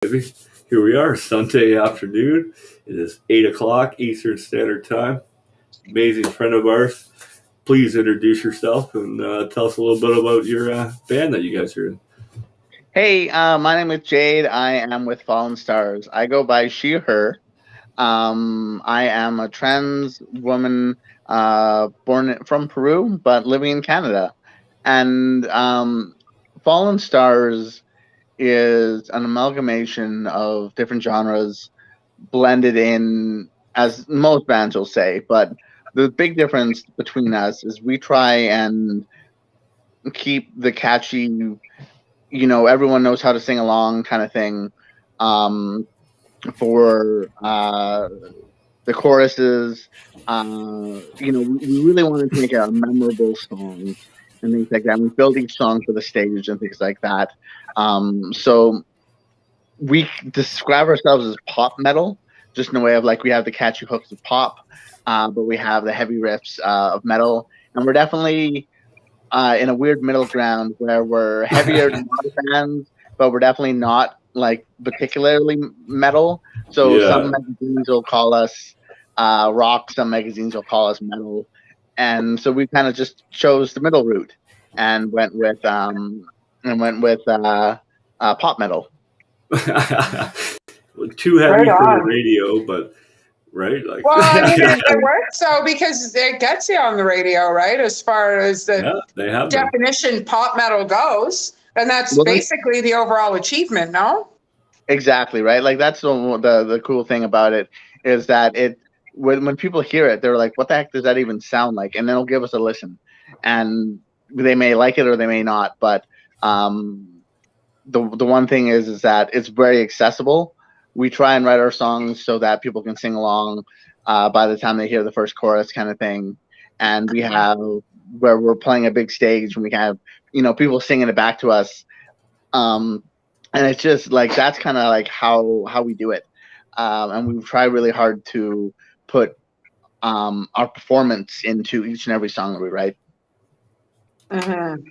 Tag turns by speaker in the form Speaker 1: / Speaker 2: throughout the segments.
Speaker 1: Baby. Here we are, Sunday afternoon. It is 8 o'clock Eastern Standard Time. Amazing friend of ours. Please introduce yourself and tell us a little bit about your band that you guys are in.
Speaker 2: Hey, my name is Jade. I am with Fallen Stars. I go by she, her. I am a trans woman born from Peru, but living in Canada. And Fallen Stars is an amalgamation of different genres blended in, as most bands will say. But the big difference between us is we try and keep the catchy, everyone knows how to sing along kind of thing. For the choruses, we really wanted to make a memorable song and things like that. And we build each song for the stage and things like that. So we describe ourselves as pop metal, just in a way of like we have the catchy hooks of pop, but we have the heavy riffs of metal, and we're definitely in a weird middle ground where we're heavier than other bands, but we're definitely not like particularly metal. So some
Speaker 1: Yeah.
Speaker 2: magazines will call us rock, some magazines will call us metal, and so we kind of just chose the middle route and went with pop metal.
Speaker 1: Too
Speaker 3: Right
Speaker 1: heavy for the
Speaker 3: on.
Speaker 1: radio, but right? Like,
Speaker 3: Well, I mean, it works though because it gets you on the radio, right? As far as the
Speaker 1: yeah, they have been.
Speaker 3: definition pop metal goes, and that's
Speaker 2: Well,
Speaker 3: basically the overall achievement, no?
Speaker 2: exactly, right. Like that's the cool thing about it is that when people hear it, they're like, "What the heck does that even sound like?" And then they'll give us a listen, and they may like it or they may not. But the one thing is that it's very accessible. We try and write our songs so that people can sing along by the time they hear the first chorus, kind of thing. And we have where we're playing a big stage and we have people singing it back to us. And it's just like that's kind of like how we do it, and we try really hard to put our performance into each and every song that we write.
Speaker 3: Mm-hmm.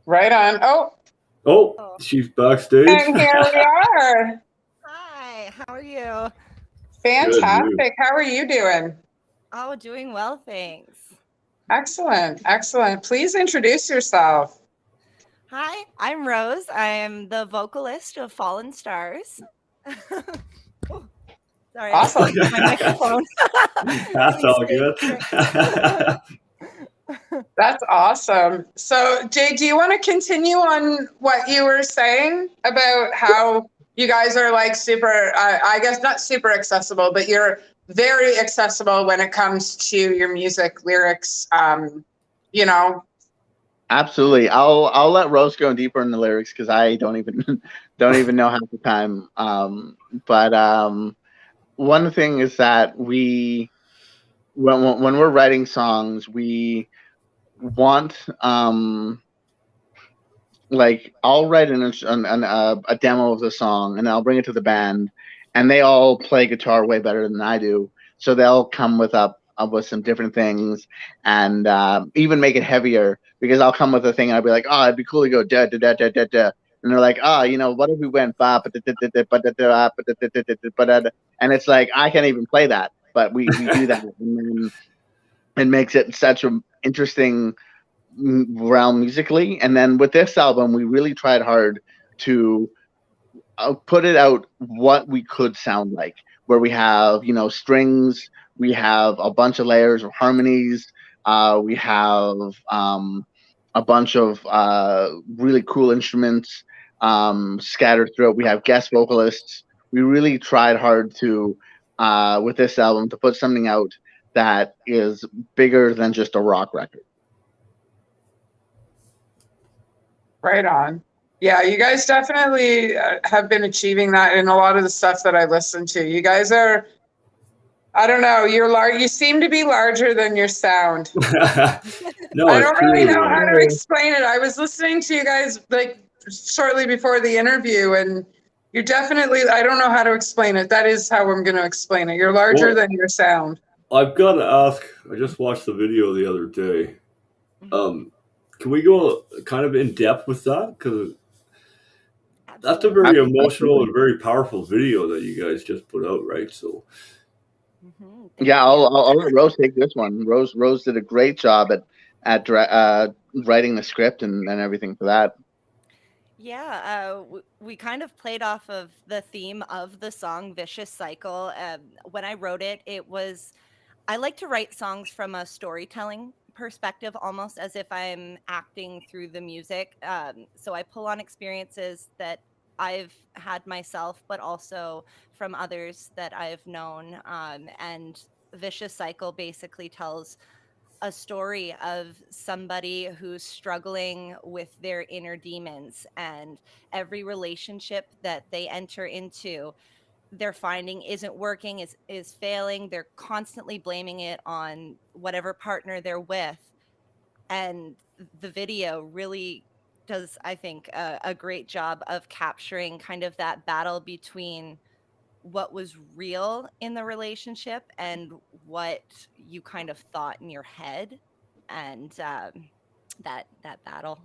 Speaker 3: Right on.
Speaker 1: Oh, she's backstage.
Speaker 3: And here we are.
Speaker 4: Hi, how are you?
Speaker 3: Fantastic. How are you doing?
Speaker 4: Oh, doing well, thanks.
Speaker 3: Excellent. Excellent. Please introduce yourself.
Speaker 4: Hi, I'm Rose. I am the vocalist of Fallen Stars. Oh, sorry,
Speaker 3: Awesome.
Speaker 4: I my microphone.
Speaker 1: That's all good.
Speaker 3: That's awesome. So, Jay, do you want to continue on what you were saying about how you guys are like super, I guess not super accessible, but you're very accessible when it comes to your music lyrics,
Speaker 2: Absolutely. I'll let Rose go deeper in the lyrics because I don't even know half the time. But one thing is that when we're writing songs, we want like I'll write a demo of the song and I'll bring it to the band, and they all play guitar way better than I do, so they'll come with some different things and even make it heavier because I'll come with a thing and I'll be like, oh, it'd be cool to go da da da da da da, and they're like, oh, what if we went ba ba da da da ba da da ba da da da da, and it's like I can't even play that, but we do that, and then it makes it such an interesting realm musically. And then with this album, we really tried hard to put it out what we could sound like, where we have strings, we have a bunch of layers of harmonies, we have a bunch of really cool instruments scattered throughout. We have guest vocalists. We really tried hard to with this album to put something out that is bigger than just a rock record.
Speaker 3: right on. Yeah, you guys definitely have been achieving that in a lot of the stuff that I listen to. You guys are, I don't know, you seem to be larger than your sound.
Speaker 1: No,
Speaker 3: I
Speaker 1: it's
Speaker 3: don't really
Speaker 1: true.
Speaker 3: know how to explain it. I was listening to you guys like shortly before the interview, and you're definitely, I don't know how to explain it. That is how I'm going to explain it. You're larger than your sound.
Speaker 1: I've got to ask. I just watched the video the other day. Can we go kind of in depth with that? Because That's a very emotional and very powerful video that you guys just put out, right? So
Speaker 2: Yeah, I'll let Rose take this one. Rose did a great job at writing the script and everything for that.
Speaker 4: Yeah, we kind of played off of the theme of the song Vicious Cycle. When I wrote it, I like to write songs from a storytelling perspective, almost as if I'm acting through the music. So I pull on experiences that I've had myself, but also from others that I've known. And Vicious Cycle basically tells a story of somebody who's struggling with their inner demons, and every relationship that they enter into, they're finding isn't working, is failing. They're constantly blaming it on whatever partner they're with. And the video really does, I think, a great job of capturing kind of that battle between what was real in the relationship and what you kind of thought in your head, and that battle.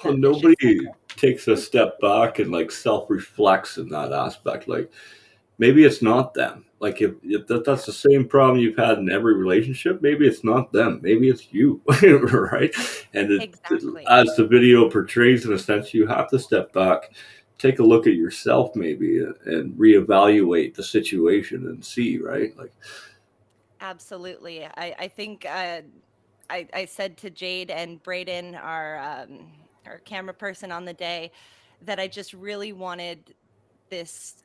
Speaker 1: well, nobody takes a step back and like self-reflects in that aspect. Like maybe it's not them. Like if that's the same problem you've had in every relationship, maybe it's not them. Maybe it's you, right? And
Speaker 4: Exactly.
Speaker 1: as the video portrays, in a sense, you have to step back, take a look at yourself, maybe, and reevaluate the situation and see, right? Like,
Speaker 4: Absolutely. I think I said to Jade and Braden, our camera person on the day, that I just really wanted this.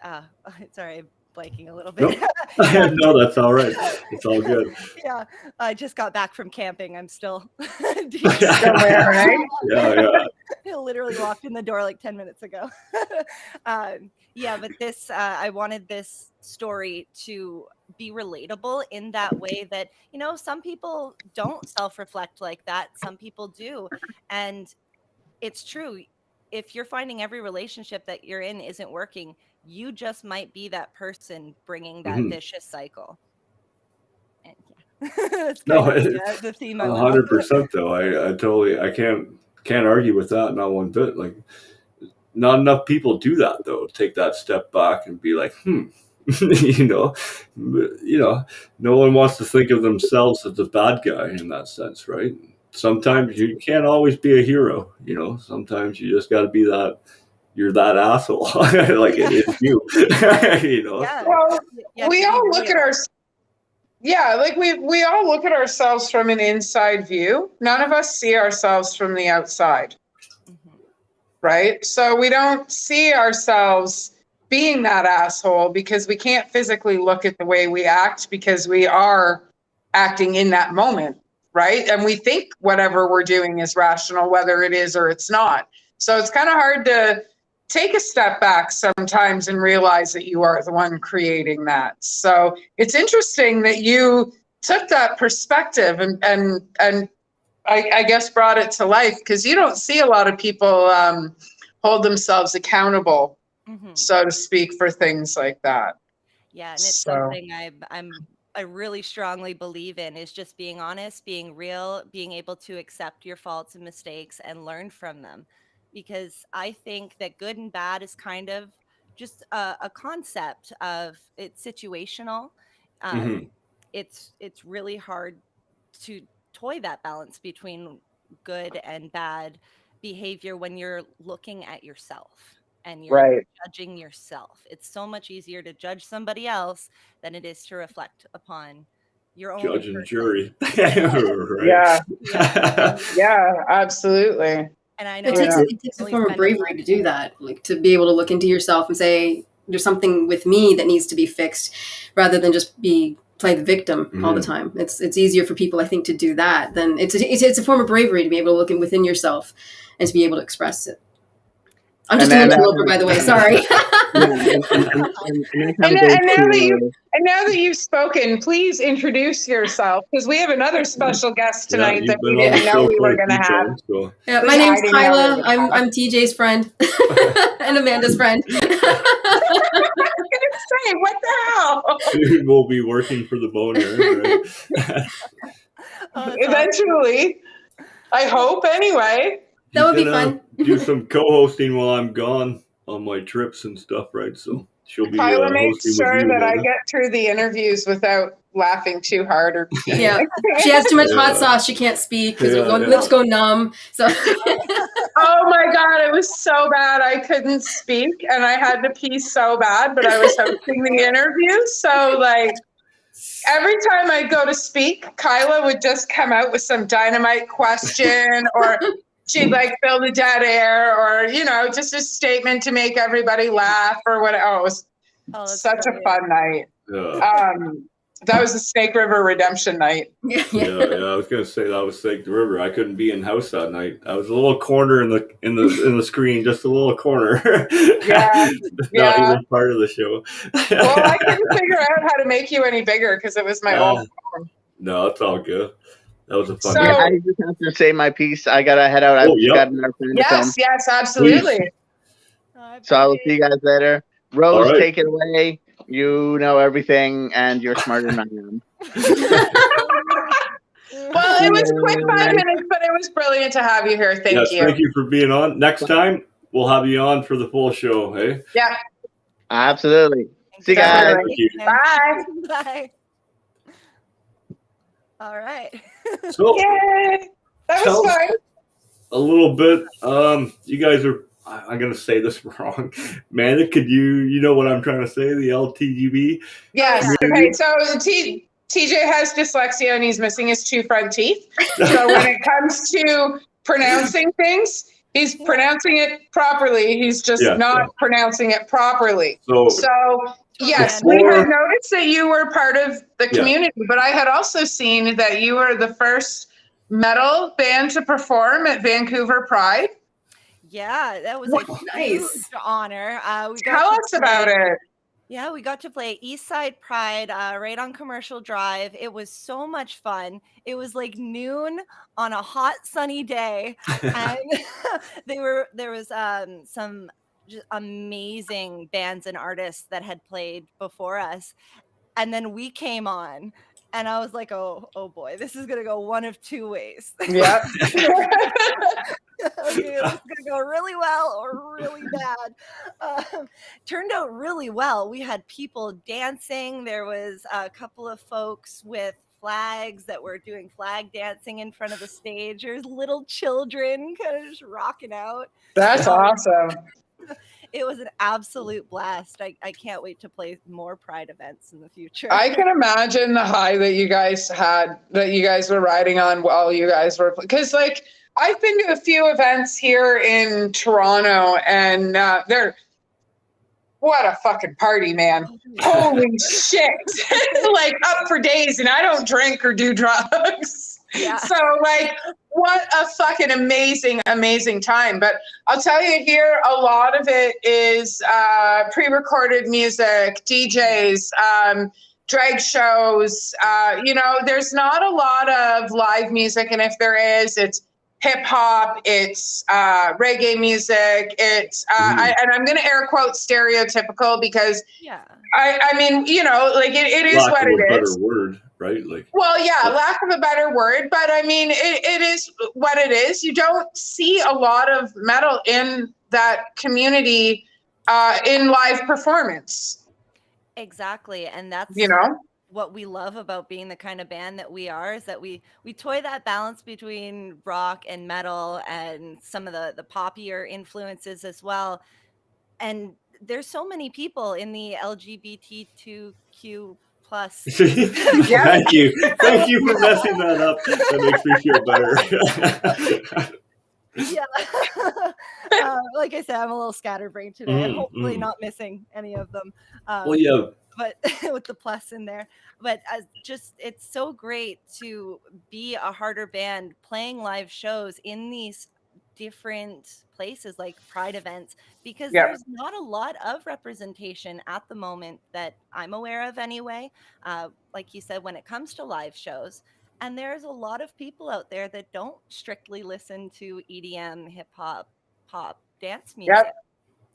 Speaker 4: Sorry, I'm blanking a little bit.
Speaker 1: nope. No, that's all right. It's all good.
Speaker 4: Yeah, I just got back from camping. I'm still
Speaker 3: Still there, right?
Speaker 1: Yeah.
Speaker 4: I literally walked in the door like 10 minutes ago. Yeah, but this, I wanted this story to be relatable in that way that, some people don't self-reflect like that. Some people do. And it's true. If you're finding every relationship that you're in isn't working, you just might be that person bringing that vicious cycle. And yeah, that's kind of the theme I went with.
Speaker 1: 100% though. I can't argue with that, not one bit. Like, not enough people do that though. Take that step back and be like, you know, no one wants to think of themselves as the bad guy in that sense, right? Sometimes you can't always be a hero, sometimes you just got to be that, you're that asshole. Like it is you,
Speaker 4: Yeah.
Speaker 3: Well, we all look at we all look at ourselves from an inside view. None of us see ourselves from the outside. Right? So we don't see ourselves being that asshole because we can't physically look at the way we act because we are acting in that moment, right? And we think whatever we're doing is rational, whether it is or it's not. So it's kind of hard to take a step back sometimes and realize that you are the one creating that. So it's interesting that you took that perspective and I guess brought it to life, because you don't see a lot of people hold themselves accountable, so to speak, for things like that.
Speaker 4: Yeah, and it's something I really strongly believe in, is just being honest, being real, being able to accept your faults and mistakes and learn from them. Because I think that good and bad is kind of just a concept of, it's situational. It's really hard to toy that balance between good and bad behavior when you're looking at yourself and you're judging yourself. It's so much easier to judge somebody else than it is to reflect upon your own
Speaker 1: judge and
Speaker 4: person.
Speaker 1: jury.
Speaker 3: Yeah, absolutely.
Speaker 4: And I know
Speaker 5: it takes a form of bravery to do that, like to be able to look into yourself and say, there's something with me that needs to be fixed, rather than just play the victim all the time. It's easier for people, I think, to do that. Then it's a form of bravery to be able to look within yourself and to be able to express it. I'm just an interloper, by the way. Sorry.
Speaker 3: And now that you've spoken, please introduce yourself, because we have another special guest tonight that we didn't know we were going to have.
Speaker 5: So. Yeah, my name's Kyla. I'm TJ's friend and Amanda's friend.
Speaker 3: I was going to say, what the hell?
Speaker 1: Soon we'll be working for TheBoneYard, right?
Speaker 3: Eventually, I hope. Anyway,
Speaker 5: that would be fun.
Speaker 1: Do some co-hosting while I'm gone. on my trips and stuff, right? So she'll be
Speaker 3: Kyla makes
Speaker 1: hosting with
Speaker 3: sure
Speaker 1: you.
Speaker 3: that I
Speaker 1: Amanda.
Speaker 3: get through the interviews without laughing too hard or peeing.
Speaker 5: Yeah, she has too much
Speaker 1: Yeah.
Speaker 5: hot sauce. She can't speak because
Speaker 1: Yeah,
Speaker 5: her
Speaker 1: yeah.
Speaker 5: lips go numb. So
Speaker 3: Oh my God, it was so bad. I couldn't speak and I had to pee so bad, but I was hosting the interview. So, like, every time I'd go to speak, Kyla would just come out with some dynamite question, or she'd like fill the dead air, or, you know, just a statement to make everybody laugh or whatever. Oh, it was
Speaker 4: that's
Speaker 3: such
Speaker 4: brilliant.
Speaker 3: a fun night.
Speaker 1: Yeah.
Speaker 3: That was the Snake River Redemption night.
Speaker 1: Yeah, I was gonna say that was Snake River. I couldn't be in house that night. I was a little corner in the screen, just a little corner.
Speaker 3: Yeah,
Speaker 1: Not
Speaker 3: yeah.
Speaker 1: even part of the show.
Speaker 3: Well, I couldn't figure out how to make you any bigger because it was my old phone.
Speaker 1: No, it's all good. That was a fun
Speaker 3: So-
Speaker 1: night.
Speaker 2: I just have to say my piece. I gotta head out. I've
Speaker 1: yep.
Speaker 2: got another thing to film.
Speaker 3: Yes, absolutely.
Speaker 2: So I will see you guys later. Rose,
Speaker 1: All right.
Speaker 2: take it away. You know everything, and you're smarter than I am.
Speaker 3: Well, it was a quick 5 minutes, but it was brilliant to have you here. Thank you.
Speaker 1: Thank you for being on. Next time we'll have you on for the full show. Hey.
Speaker 3: Yeah.
Speaker 2: Absolutely. See you guys.
Speaker 1: Thank you.
Speaker 3: Bye.
Speaker 4: Bye. All right.
Speaker 1: So
Speaker 3: Yay. That
Speaker 1: Tell-
Speaker 3: was fun.
Speaker 1: a little bit. You guys are. I'm gonna say this wrong. Man, could you know what I'm trying to say? The LTGB.
Speaker 3: Yes. Okay. So TJ has dyslexia and he's missing his 2 front teeth. So when it comes to pronouncing things, he's pronouncing it properly. He's just not pronouncing it properly. So yes, we had noticed that you were part of the community, but I had also seen that you were the first metal band to perform at Vancouver Pride.
Speaker 4: Yeah, that was a huge honor.
Speaker 3: Tell us about it.
Speaker 4: Yeah, we got to play East Side Pride right on Commercial Drive. It was so much fun. It was like noon on a hot, sunny day, and there was some just amazing bands and artists that had played before us, and then we came on. And I was like, oh boy, this is going to go one of 2 ways.
Speaker 3: Yeah.
Speaker 4: Okay, this is going to go really well or really bad. Turned out really well. We had people dancing. There was a couple of folks with flags that were doing flag dancing in front of the stage. There's little children kind of just rocking out.
Speaker 3: That's awesome.
Speaker 4: It was an absolute blast. I can't wait to play more Pride events in the future.
Speaker 3: I can imagine the high that you guys had, that you guys were riding on while you guys were, because like I've been to a few events here in Toronto, and what a fucking party, man. Holy shit. Like up for days, and I don't drink or do drugs.
Speaker 4: Yeah.
Speaker 3: So like, what a fucking amazing time. But I'll tell you here, a lot of it is pre-recorded music, DJs, drag shows. There's not a lot of live music, and if there is, it's hip hop, it's reggae music, it's and I'm going to air quote stereotypical because I mean, like it is what it is.
Speaker 1: Better word, right? Like,
Speaker 3: well, yeah, lack of a better word, but I mean, it is what it is. You don't see a lot of metal in that community in live performance.
Speaker 4: Exactly, and that's what we love about being the kind of band that we are, is that we toy that balance between rock and metal and some of the poppier influences as well. And there's so many people in the LGBTQ plus.
Speaker 1: Thank you for messing that up. That makes me feel better.
Speaker 4: Yeah. Like I said, I'm a little scatterbrained today. Hopefully not missing any of them.
Speaker 1: Well, yeah.
Speaker 4: But with the plus in there. But it's so great to be a harder band playing live shows in these different places like Pride events, because there's not a lot of representation at the moment that I'm aware of anyway. Like you said, when it comes to live shows. And there's a lot of people out there that don't strictly listen to EDM, hip hop, pop, dance music.
Speaker 3: Yep.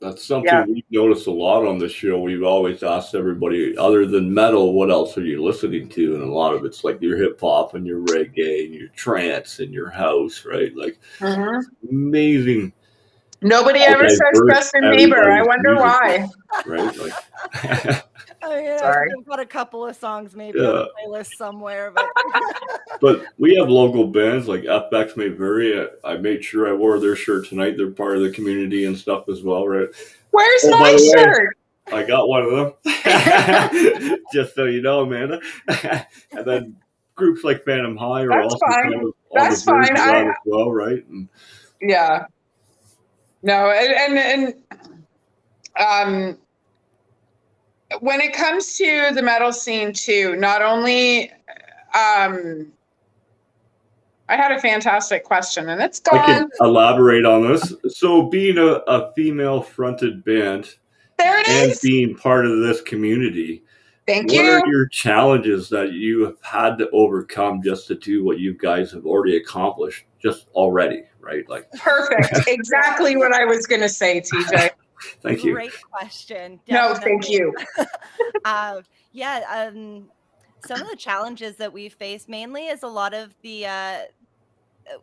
Speaker 1: That's something we've noticed a lot on the show. We've always asked everybody, other than metal, what else are you listening to? And a lot of it's like your hip hop and your reggae and your trance and your house, right? Like, it's amazing
Speaker 3: Nobody
Speaker 1: How
Speaker 3: ever says
Speaker 1: diverse
Speaker 3: Justin Bieber. I
Speaker 1: everybody's
Speaker 3: wonder
Speaker 1: music
Speaker 3: why.
Speaker 1: is, right? Like,
Speaker 4: I mean,
Speaker 3: Sorry.
Speaker 4: I've got a couple of songs maybe on
Speaker 1: yeah.
Speaker 4: the playlist somewhere, but
Speaker 1: But we have local bands like FX May Vary. I made sure I wore their shirt tonight. They're part of the community and stuff as well, right?
Speaker 3: Where's
Speaker 1: Oh, by
Speaker 3: my
Speaker 1: the way,
Speaker 3: shirt?
Speaker 1: I got one of them. Just so you know, Amanda. And then groups like Phantom High are
Speaker 3: That's
Speaker 1: also
Speaker 3: fine.
Speaker 1: kind of on
Speaker 3: That's
Speaker 1: the verge
Speaker 3: fine.
Speaker 1: of that as well, right? And
Speaker 3: Yeah. No, and when it comes to the metal scene too, not only I had a fantastic question and it's
Speaker 1: I can
Speaker 3: gone.
Speaker 1: elaborate on this. So being a female-fronted band
Speaker 3: There it
Speaker 1: and
Speaker 3: is.
Speaker 1: being part of this community,
Speaker 3: Thank
Speaker 1: what are
Speaker 3: you.
Speaker 1: your challenges that you have had to overcome just to do what you guys have already accomplished just already, right? Like,
Speaker 3: Perfect. Exactly what I was going to say, TJ.
Speaker 1: thank you.
Speaker 4: great question.
Speaker 3: No, thank you.
Speaker 4: Yeah, some of the challenges that we've faced mainly is a lot of the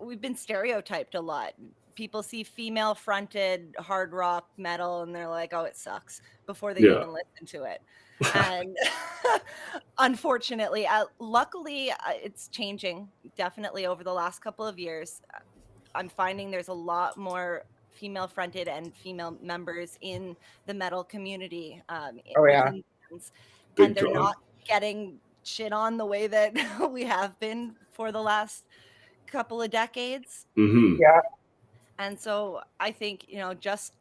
Speaker 4: we've been stereotyped a lot. People see female fronted hard rock metal and they're like, oh, it sucks before they
Speaker 1: Yeah.
Speaker 4: even listen to it. And unfortunately, luckily, it's changing definitely over the last couple of years. I'm finding there's a lot more female fronted and female members in the metal community.
Speaker 3: Oh, yeah.
Speaker 4: within bands.
Speaker 1: Big
Speaker 4: And they're
Speaker 1: time.
Speaker 4: not getting shit on the way that we have been for the last couple of decades.
Speaker 1: Mm-hmm.
Speaker 3: Yeah.
Speaker 4: And so I think, just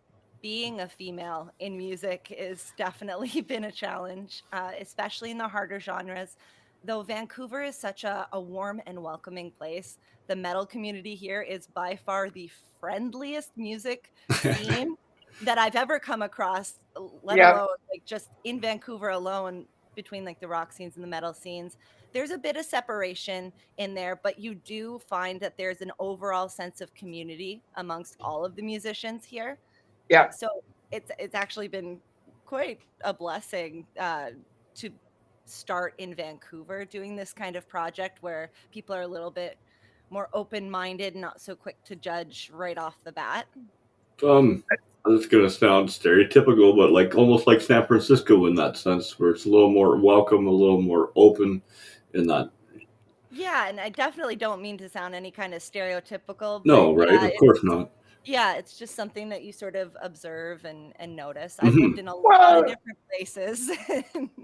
Speaker 4: being a female in music is definitely been a challenge, especially in the harder genres. Though Vancouver is such a warm and welcoming place, the metal community here is by far the friendliest music scene that I've ever come across, let
Speaker 3: Yeah.
Speaker 4: alone like just in Vancouver alone, between like the rock scenes and the metal scenes. There's a bit of separation in there, but you do find that there's an overall sense of community amongst all of the musicians here.
Speaker 3: Yeah.
Speaker 4: So it's actually been quite a blessing to start in Vancouver doing this kind of project where people are a little bit more open-minded, not so quick to judge right off the bat.
Speaker 1: It's gonna sound stereotypical, but like almost like San Francisco in that sense, where it's a little more welcome, a little more open in that.
Speaker 4: Yeah, and I definitely don't mean to sound any kind of stereotypical.
Speaker 1: No,
Speaker 4: but
Speaker 1: right? Of course not.
Speaker 4: Yeah, it's just something that you sort of observe and notice.
Speaker 1: Mhm.
Speaker 4: I've lived in a lot of different places.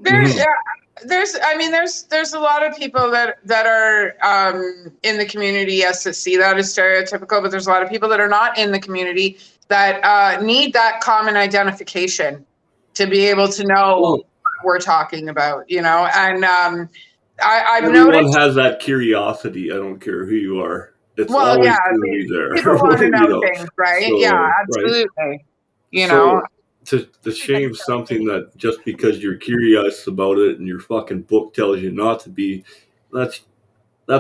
Speaker 3: There's a lot of people that are in the community, yes, that see that as stereotypical, but there's a lot of people that are not in the community that need that common identification to be able to know what we're talking about, and I've
Speaker 1: Everyone
Speaker 3: noticed
Speaker 1: has that curiosity. I don't care who you are. It's
Speaker 3: Well,
Speaker 1: always
Speaker 3: yeah,
Speaker 1: going to be there.
Speaker 3: people want to
Speaker 1: You
Speaker 3: know
Speaker 1: know,
Speaker 3: things, right?
Speaker 1: so,
Speaker 3: Yeah,
Speaker 1: right?
Speaker 3: absolutely.
Speaker 1: So to shame something that just because you're curious about it and your fucking book tells you not to be, that's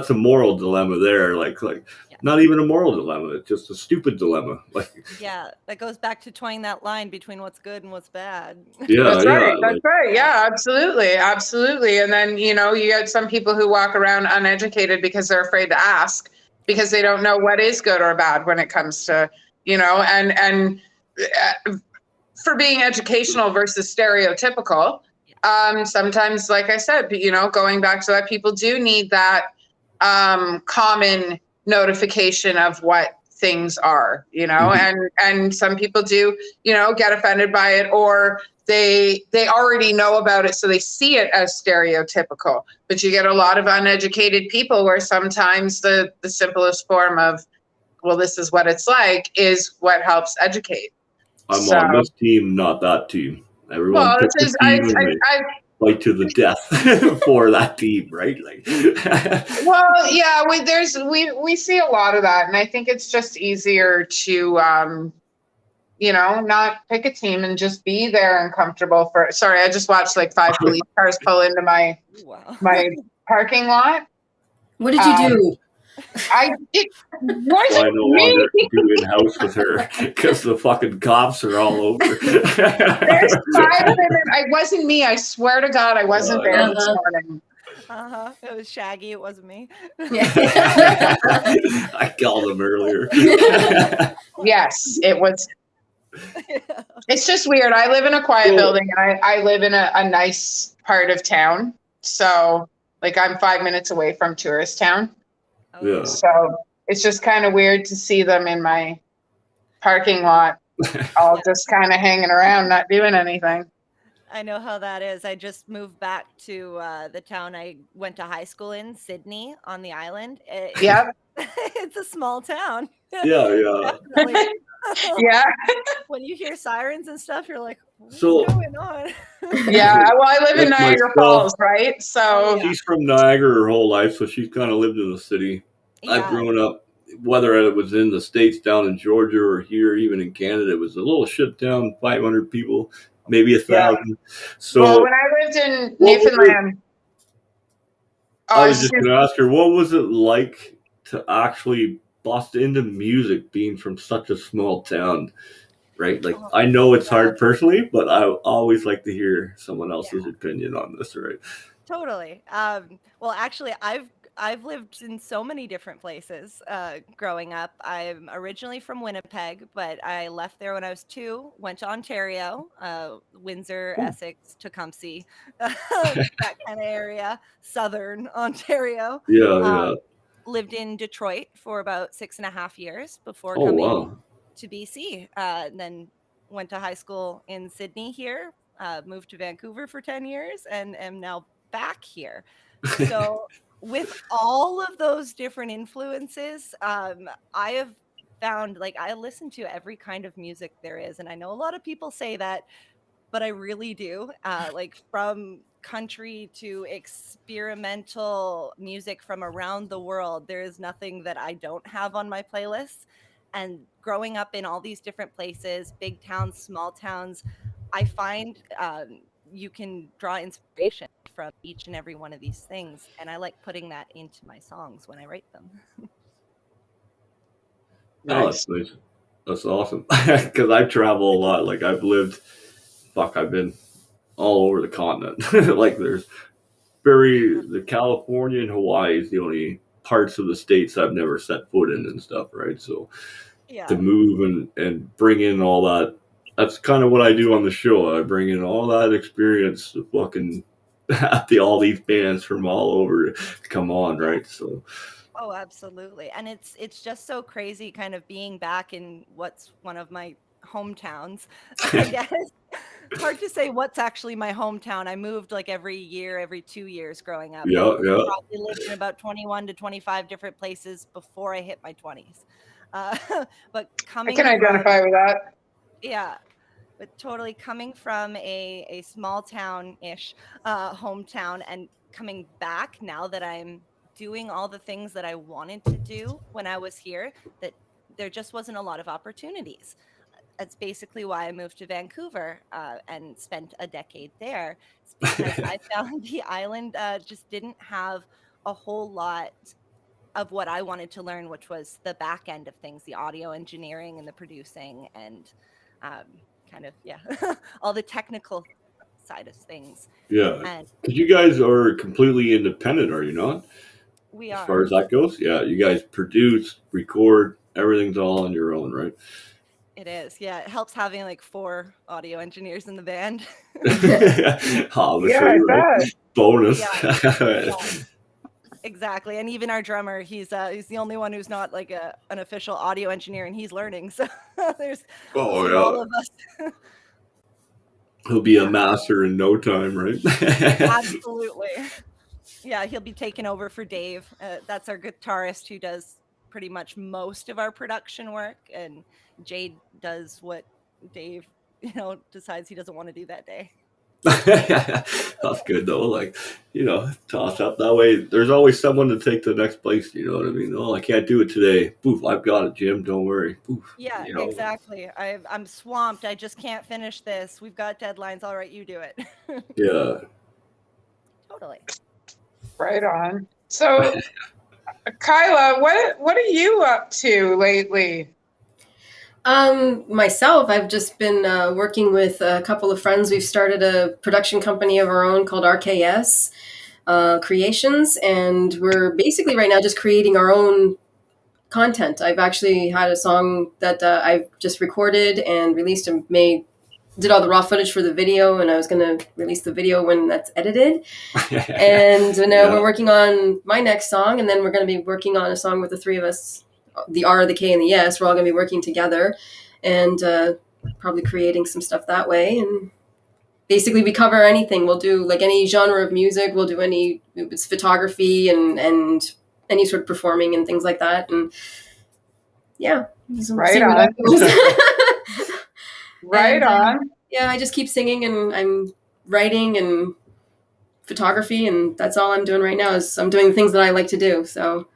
Speaker 1: a moral dilemma there. Like not even a moral dilemma. It's just a stupid dilemma. Like
Speaker 4: Yeah, that goes back to towing that line between what's good and what's bad.
Speaker 1: yeah,
Speaker 3: That's right.
Speaker 1: yeah.
Speaker 3: That's right. Yeah, absolutely. Absolutely. And then, you get some people who walk around uneducated because they're afraid to ask because they don't know what is good or bad when it comes to, and for being educational versus stereotypical. Sometimes, like I said, going back to that, people do need that common notification of what things are, and some people do, get offended by it, or they already know about it, so they see it as stereotypical. But you get a lot of uneducated people where sometimes the simplest form of, well, this is what it's like, is what helps educate.
Speaker 1: I'm on this team, not that team. Everyone picks a team and they fight to the death for that team, right? Like,
Speaker 3: well, yeah, we see a lot of that, and I think it's just easier to not pick a team and just be there and comfortable for. Sorry, I just watched like 5 police cars pull into my parking lot.
Speaker 5: What did you do?
Speaker 3: It wasn't
Speaker 1: I no longer do in house with her because the fucking cops are all over.
Speaker 3: There's 5 women. It wasn't me. I swear to God, I wasn't there this morning.
Speaker 4: It was Shaggy. It wasn't me.
Speaker 1: I called him earlier.
Speaker 3: Yes, it was It's just weird. I live in a quiet building, and I live in a nice part of town. So, like, I'm 5 minutes away from tourist town.
Speaker 1: Yeah.
Speaker 3: So it's just kind of weird to see them in my parking lot, all just kind of hanging around, not doing anything.
Speaker 4: I know how that is. I just moved back to the town I went to high school in, Sydney, on the island.
Speaker 3: Yep.
Speaker 4: It's a small town.
Speaker 1: Yeah.
Speaker 4: Definitely.
Speaker 3: Yeah.
Speaker 4: When you hear sirens and stuff, you're like, what's
Speaker 1: So-
Speaker 4: going on?
Speaker 3: Yeah. Well, I live in
Speaker 1: That's
Speaker 3: Niagara
Speaker 1: myself.
Speaker 3: Falls, right? So
Speaker 4: Yeah.
Speaker 1: She's from Niagara her whole life, so she's kind of lived in the city. I've grown up, whether it was in the States, down in Georgia, or here, even in Canada, it was a little shit town, 500 people, maybe 1,000. So
Speaker 3: well, when I lived in
Speaker 1: What was
Speaker 3: Newfoundland,
Speaker 1: I was just going to ask her, what was it like to actually bust into music being from such a small town, right? Like, I know it's hard personally, but I always like to hear someone else's opinion on this, right?
Speaker 4: Totally. Well, actually, I've lived in so many different places growing up. I'm originally from Winnipeg, but I left there when I was 2, went to Ontario, Windsor, Essex, Tecumseh, that kind of area, southern Ontario.
Speaker 1: Yeah.
Speaker 4: Lived in Detroit for about 6.5 years before
Speaker 1: Oh,
Speaker 4: coming
Speaker 1: wow.
Speaker 4: to BC. And then went to high school in Sydney here, moved to Vancouver for 10 years, and am now back here. So with all of those different influences, I have found, like, I listen to every kind of music there is. And I know a lot of people say that, but I really do. Like, from country to experimental music from around the world, there is nothing that I don't have on my playlist. And growing up in all these different places, big towns, small towns, I find you can draw inspiration from each and every one of these things. And I like putting that into my songs when I write them.
Speaker 1: Oh, that's nice. That's awesome. Because I travel a lot. Like, I've been all over the continent. Like, there's the California and Hawaii is the only parts of the states I've never set foot in and stuff, right? So to move and bring in all that, that's kind of what I do on the show. I bring in all that experience to fucking all these bands from all over to come on, right? So
Speaker 4: Oh, absolutely. And it's just so crazy kind of being back in what's one of my hometowns, I guess. Hard to say what's actually my hometown. I moved like every year, every 2 years growing up.
Speaker 1: Yeah.
Speaker 4: Probably lived in about 21 to 25 different places before I hit my 20s. But
Speaker 3: I can identify with that.
Speaker 4: Yeah, but totally coming from a small town-ish hometown and coming back now that I'm doing all the things that I wanted to do when I was here, that there just wasn't a lot of opportunities. That's basically why I moved to Vancouver and spent a decade there. It's because I found the island just didn't have a whole lot of what I wanted to learn, which was the back end of things, the audio engineering and the producing and kind of, all the technical side of things.
Speaker 1: Yeah.
Speaker 4: And
Speaker 1: Because you guys are completely independent, are you not?
Speaker 4: we
Speaker 1: As
Speaker 4: are.
Speaker 1: far as that goes? Yeah. You guys produce, record, everything's all on your own, right?
Speaker 4: It is. Yeah. It helps having like 4 audio engineers in the band.
Speaker 1: Obviously,
Speaker 3: I
Speaker 1: right?
Speaker 3: bet.
Speaker 1: Bonus.
Speaker 4: Yeah. Exactly. And even our drummer, he's the only one who's not like an official audio engineer, and he's learning. So there's all of us.
Speaker 1: He'll be a master in no time, right?
Speaker 4: Absolutely. Yeah, he'll be taking over for Dave. That's our guitarist who does pretty much most of our production work, and Jade does what Dave, decides he doesn't want to do that day.
Speaker 1: That's good though. Like, toss up that way. There's always someone to take the next place. You know what I mean? Oh, I can't do it today. Poof, I've got it, Jim. Don't worry. Poof.
Speaker 4: Yeah, exactly. I'm swamped. I just can't finish this. We've got deadlines. All right, you do it.
Speaker 1: Yeah.
Speaker 4: Totally.
Speaker 3: Right on. So, Kyla, what are you up to lately?
Speaker 5: Myself, I've just been working with a couple of friends. We've started a production company of our own called RKS Creations, and we're basically right now just creating our own content. I've actually had a song that I've just recorded and released and did all the raw footage for the video, and I was going to release the video when that's edited. And now we're working on my next song, and then we're going to be working on a song with the three of us, the R, the K, and the S. We're all going to be working together and probably creating some stuff that way. And basically we cover anything. We'll do like any genre of music. We'll do it's photography and any sort of performing and things like that. And yeah.
Speaker 3: Right on. Right on.
Speaker 5: Yeah, I just keep singing and I'm writing and photography, and that's all I'm doing right now is I'm doing the things that I like to do. So,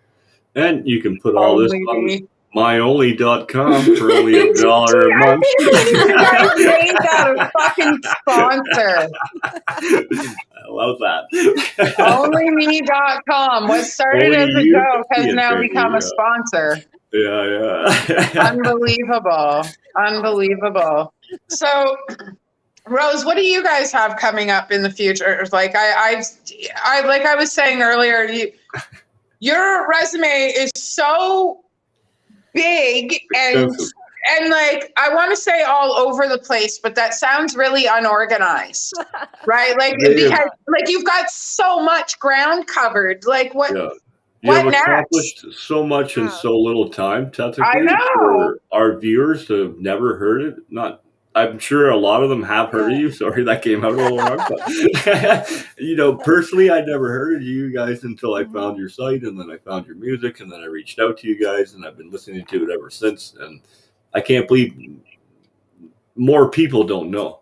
Speaker 1: and you can put all this on myonly.com for only $1 a month.
Speaker 3: I made that a fucking sponsor.
Speaker 1: I love that.
Speaker 3: Onlyme.com. What started as a joke has now become a sponsor.
Speaker 1: Yeah.
Speaker 3: Unbelievable. So, Rose, what do you guys have coming up in the future? Like I was saying earlier, your resume is so big and like I want to say all over the place, but that sounds really unorganized, right? Like because like you've got so much ground covered. Like what?
Speaker 1: Yeah.
Speaker 3: What
Speaker 1: You've
Speaker 3: next?
Speaker 1: accomplished so much in so little time, technically.
Speaker 3: I know.
Speaker 1: For our viewers to have never heard it. I'm sure a lot of them have heard of you. Sorry, that came out a little wrong. But, personally, I never heard of you guys until I found your site, and then I found your music, and then I reached out to you guys, and I've been listening to it ever since. And I can't believe more people don't know.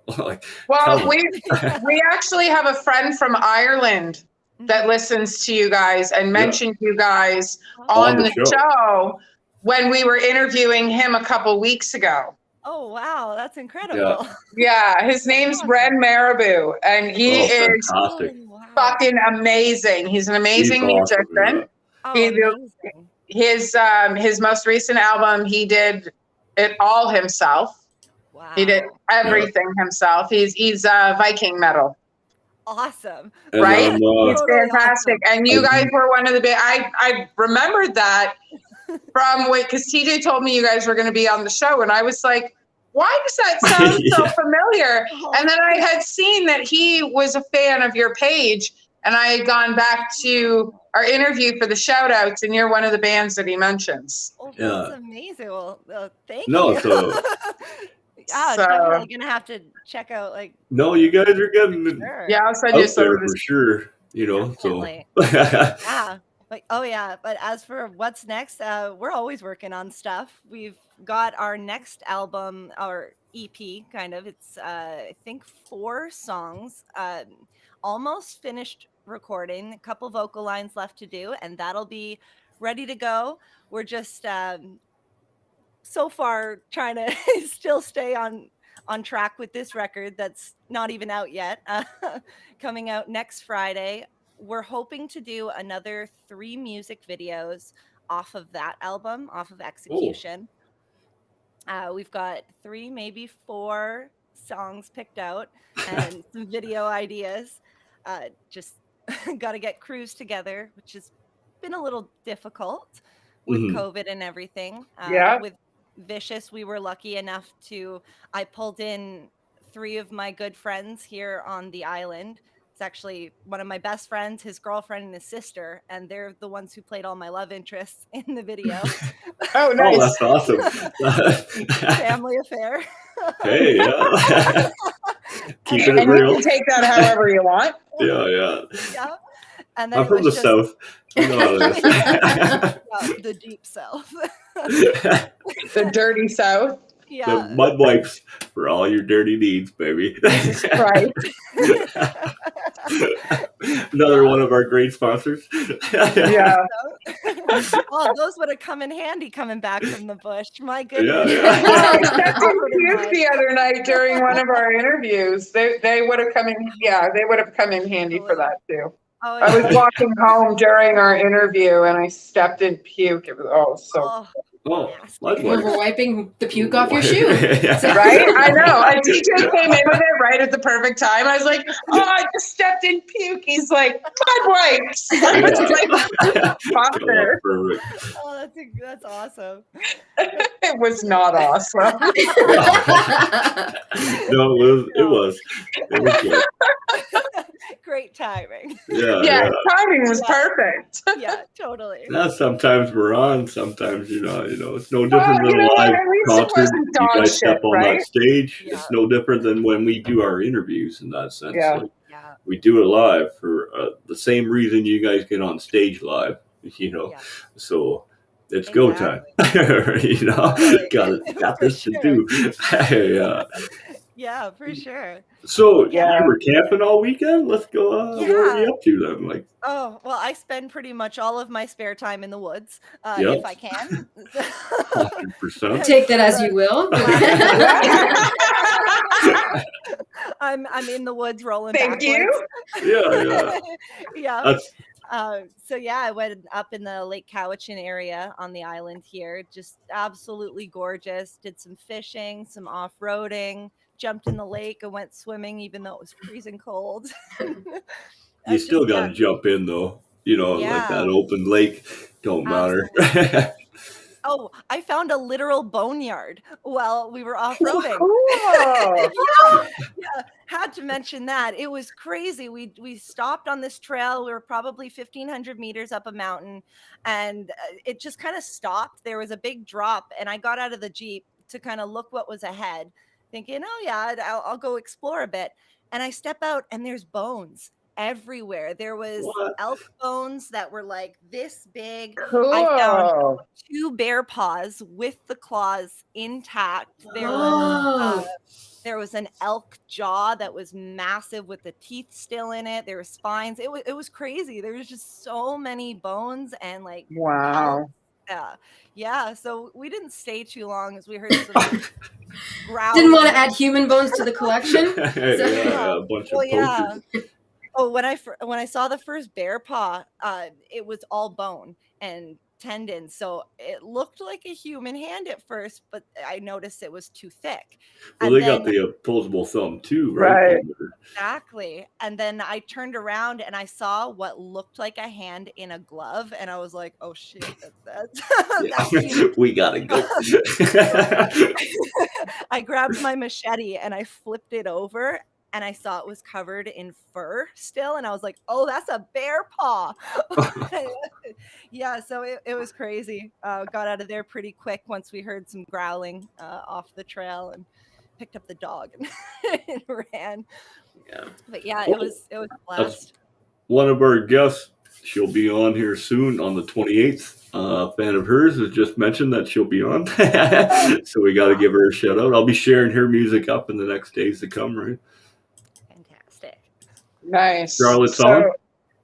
Speaker 3: Well, we actually have a friend from Ireland that listens to you guys and mentioned you guys on the show when we were interviewing him a couple weeks ago.
Speaker 4: Oh, wow. That's incredible.
Speaker 3: Yeah. His name's Ren Marabou, and he is fucking amazing. He's an amazing musician. His most recent album, he did it all himself.
Speaker 4: Wow.
Speaker 3: He did everything himself. He's Viking metal.
Speaker 4: Awesome.
Speaker 3: Right? It's fantastic. Awesome. And you guys were one of the big, I remembered that because TJ told me you guys were going to be on the show, and I was like, why does that sound so familiar? And then I had seen that he was a fan of your page, and I had gone back to our interview for the shout outs, and you're one of the bands that he mentions.
Speaker 4: Oh, that's amazing. Well, thank you. Definitely gonna have to check out
Speaker 1: No, you guys are getting
Speaker 3: Yeah, I'll send you some
Speaker 1: for sure.
Speaker 4: Definitely. But as for what's next, we're always working on stuff. We've got our next album, our EP, kind of. It's I think 4 songs, almost finished recording. A couple vocal lines left to do, and that'll be ready to go. We're just so far trying to still stay on track with this record that's not even out yet, coming out next Friday. We're hoping to do another 3 music videos off of that album, off of Execution. We've got 3, maybe 4 songs picked out and some video ideas. Just got to get crews together, which has been a little difficult with COVID and everything. With Vicious, we were lucky enough I pulled in 3 of my good friends here on the island. It's actually one of my best friends, his girlfriend, and his sister, and they're the ones who played all my love interests in the video.
Speaker 3: Oh, nice.
Speaker 1: Oh, that's awesome.
Speaker 4: Family affair.
Speaker 1: Hey, yeah. Keeping it
Speaker 3: real.
Speaker 1: real.
Speaker 3: You can take that however you want.
Speaker 1: Yeah.
Speaker 4: And then
Speaker 1: I'm from the South. You know how it is.
Speaker 4: The deep South.
Speaker 3: The dirty South.
Speaker 1: The mud wipes for all your dirty needs, baby.
Speaker 3: Jesus Christ.
Speaker 1: Another one of our great sponsors.
Speaker 3: Yeah.
Speaker 4: Oh, those would have come in handy coming back from the bush. My goodness.
Speaker 3: I stepped in the other night during one of our interviews. They would have come in. Yeah, they would have come in handy for that too.
Speaker 4: Oh, yeah.
Speaker 3: I was walking home during our interview and I stepped in puke. It was
Speaker 1: Oh,
Speaker 4: Nasty.
Speaker 1: mud
Speaker 5: Over
Speaker 1: wipes.
Speaker 5: wiping the puke off your shoe.
Speaker 3: Right? I know. A teacher came in with it right at the perfect time. I was like, oh, I just stepped in puke. He's like, mud wipes. I was like,
Speaker 1: Oh,
Speaker 3: Father.
Speaker 1: perfect.
Speaker 4: Oh, that's awesome.
Speaker 3: It was not awesome.
Speaker 1: No, it was good.
Speaker 4: Great timing.
Speaker 1: Yeah,
Speaker 3: Yeah,
Speaker 1: yeah.
Speaker 3: timing was
Speaker 4: Yeah.
Speaker 3: perfect.
Speaker 4: Yeah, totally.
Speaker 1: Now, sometimes we're on, sometimes it's no different
Speaker 3: Well,
Speaker 1: than
Speaker 3: you
Speaker 1: a
Speaker 3: know what?
Speaker 1: live
Speaker 3: At least it
Speaker 1: concert.
Speaker 3: wasn't
Speaker 1: You
Speaker 3: dog
Speaker 1: guys step
Speaker 3: shit,
Speaker 1: on
Speaker 3: right?
Speaker 1: that stage.
Speaker 4: Yeah.
Speaker 1: It's no different than when we do our interviews in that sense.
Speaker 3: Yeah.
Speaker 1: Like,
Speaker 4: Yeah.
Speaker 1: we do it live for the same reason you guys get on stage live,
Speaker 4: Yeah.
Speaker 1: So it's go time.
Speaker 4: Exactly. Totally.
Speaker 1: got
Speaker 4: For
Speaker 1: this to
Speaker 4: sure.
Speaker 1: do. Yeah.
Speaker 4: Yeah, for sure.
Speaker 1: So
Speaker 3: Yeah.
Speaker 1: you were camping all weekend? Let's go. What were
Speaker 4: Yeah.
Speaker 1: you up to then? Like,
Speaker 4: Oh, well, I spend pretty much all of my spare time in the woods,
Speaker 1: Yep.
Speaker 4: if I can.
Speaker 1: 100%.
Speaker 5: Take that as you will.
Speaker 4: I'm in the woods rolling
Speaker 3: Thank
Speaker 4: backwards.
Speaker 3: you.
Speaker 1: Yeah.
Speaker 4: Yeah.
Speaker 1: That's
Speaker 4: So yeah, I went up in the Lake Cowichan area on the island here. Just absolutely gorgeous. Did some fishing, some off-roading, jumped in the lake and went swimming even though it was freezing cold.
Speaker 1: you still got to jump in though. Like that open lake. Don't matter.
Speaker 4: Oh, I found a literal boneyard while we were off-roading.
Speaker 3: Cool.
Speaker 4: Yeah, had to mention that. It was crazy. We stopped on this trail. We were probably 1,500 meters up a mountain, and it just kind of stopped. There was a big drop, and I got out of the Jeep to kind of look what was ahead, thinking, oh yeah, I'll go explore a bit. And I step out, and there's bones everywhere. There was elk bones that were like this big.
Speaker 3: Cool.
Speaker 4: I found 2 bear paws with the claws intact. There was an elk jaw that was massive with the teeth still in it. There were spines. It was crazy. There was just so many bones and like
Speaker 3: wow.
Speaker 4: Yeah. So we didn't stay too long as we heard some growling.
Speaker 5: Didn't want to add human bones to the collection.
Speaker 1: Yeah, a bunch of poachers.
Speaker 4: Oh, when I saw the first bear paw, it was all bone and tendon, so it looked like a human hand at first, but I noticed it was too thick.
Speaker 1: Well,
Speaker 4: and
Speaker 1: they got the opposable thumb too, right?
Speaker 3: Right.
Speaker 4: Exactly. And then I turned around and I saw what looked like a hand in a glove, and I was like, "Oh shit, that's
Speaker 1: we gotta go."
Speaker 4: I grabbed my machete and I flipped it over. And I saw it was covered in fur still. And I was like, oh, that's a bear paw. Yeah, so it was crazy. Got out of there pretty quick once we heard some growling off the trail and picked up the dog and ran.
Speaker 1: Yeah.
Speaker 4: But yeah, it was a blast.
Speaker 1: One of our guests, she'll be on here soon on the 28th. A fan of hers has just mentioned that she'll be on. So we got to give her a shout out. I'll be sharing her music up in the next days to come, right?
Speaker 3: Nice.
Speaker 1: Charlotte's on.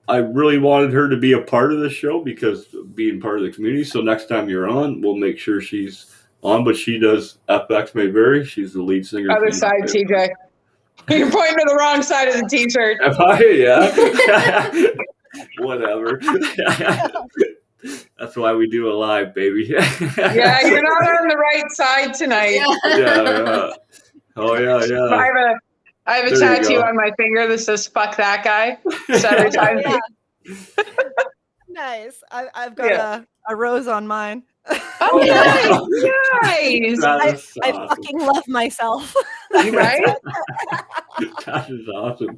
Speaker 1: I really wanted her to be a part of the show because being part of the community. So next time you're on, we'll make sure she's on. But she does FX May Vary. She's the lead singer.
Speaker 3: Other side, TJ. You're pointing to the wrong side of the t-shirt.
Speaker 1: Am I? Yeah. Whatever. That's why we do it live, baby.
Speaker 3: Yeah, you're not on the right side tonight.
Speaker 1: Yeah. Oh, yeah.
Speaker 3: I have a tattoo on my finger that says "fuck that guy." So every time.
Speaker 4: Nice. I've got a rose on mine.
Speaker 3: Oh, nice.
Speaker 4: I fucking love myself.
Speaker 3: Right?
Speaker 1: That is awesome.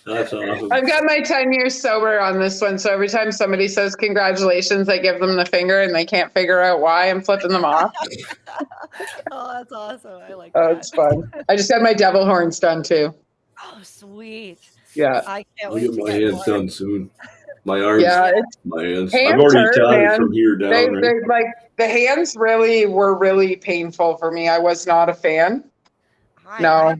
Speaker 1: That's awesome.
Speaker 3: I've got my 10 years sober on this one, so every time somebody says congratulations, I give them the finger, and they can't figure out why I'm flipping them off.
Speaker 4: Oh, that's awesome. I like that.
Speaker 3: Oh, it's fun. I just had my devil horns done too.
Speaker 4: Oh, sweet.
Speaker 3: Yeah.
Speaker 4: I can't
Speaker 1: I'll
Speaker 4: wait
Speaker 1: get
Speaker 4: to
Speaker 1: my
Speaker 4: get
Speaker 1: hands
Speaker 4: more.
Speaker 1: done soon. My arms.
Speaker 3: Yeah,
Speaker 1: my hands.
Speaker 3: hands
Speaker 1: I've already
Speaker 3: hurt,
Speaker 1: tatted
Speaker 3: man.
Speaker 1: from here down.
Speaker 3: They like the hands were really painful for me. I was not a fan. No.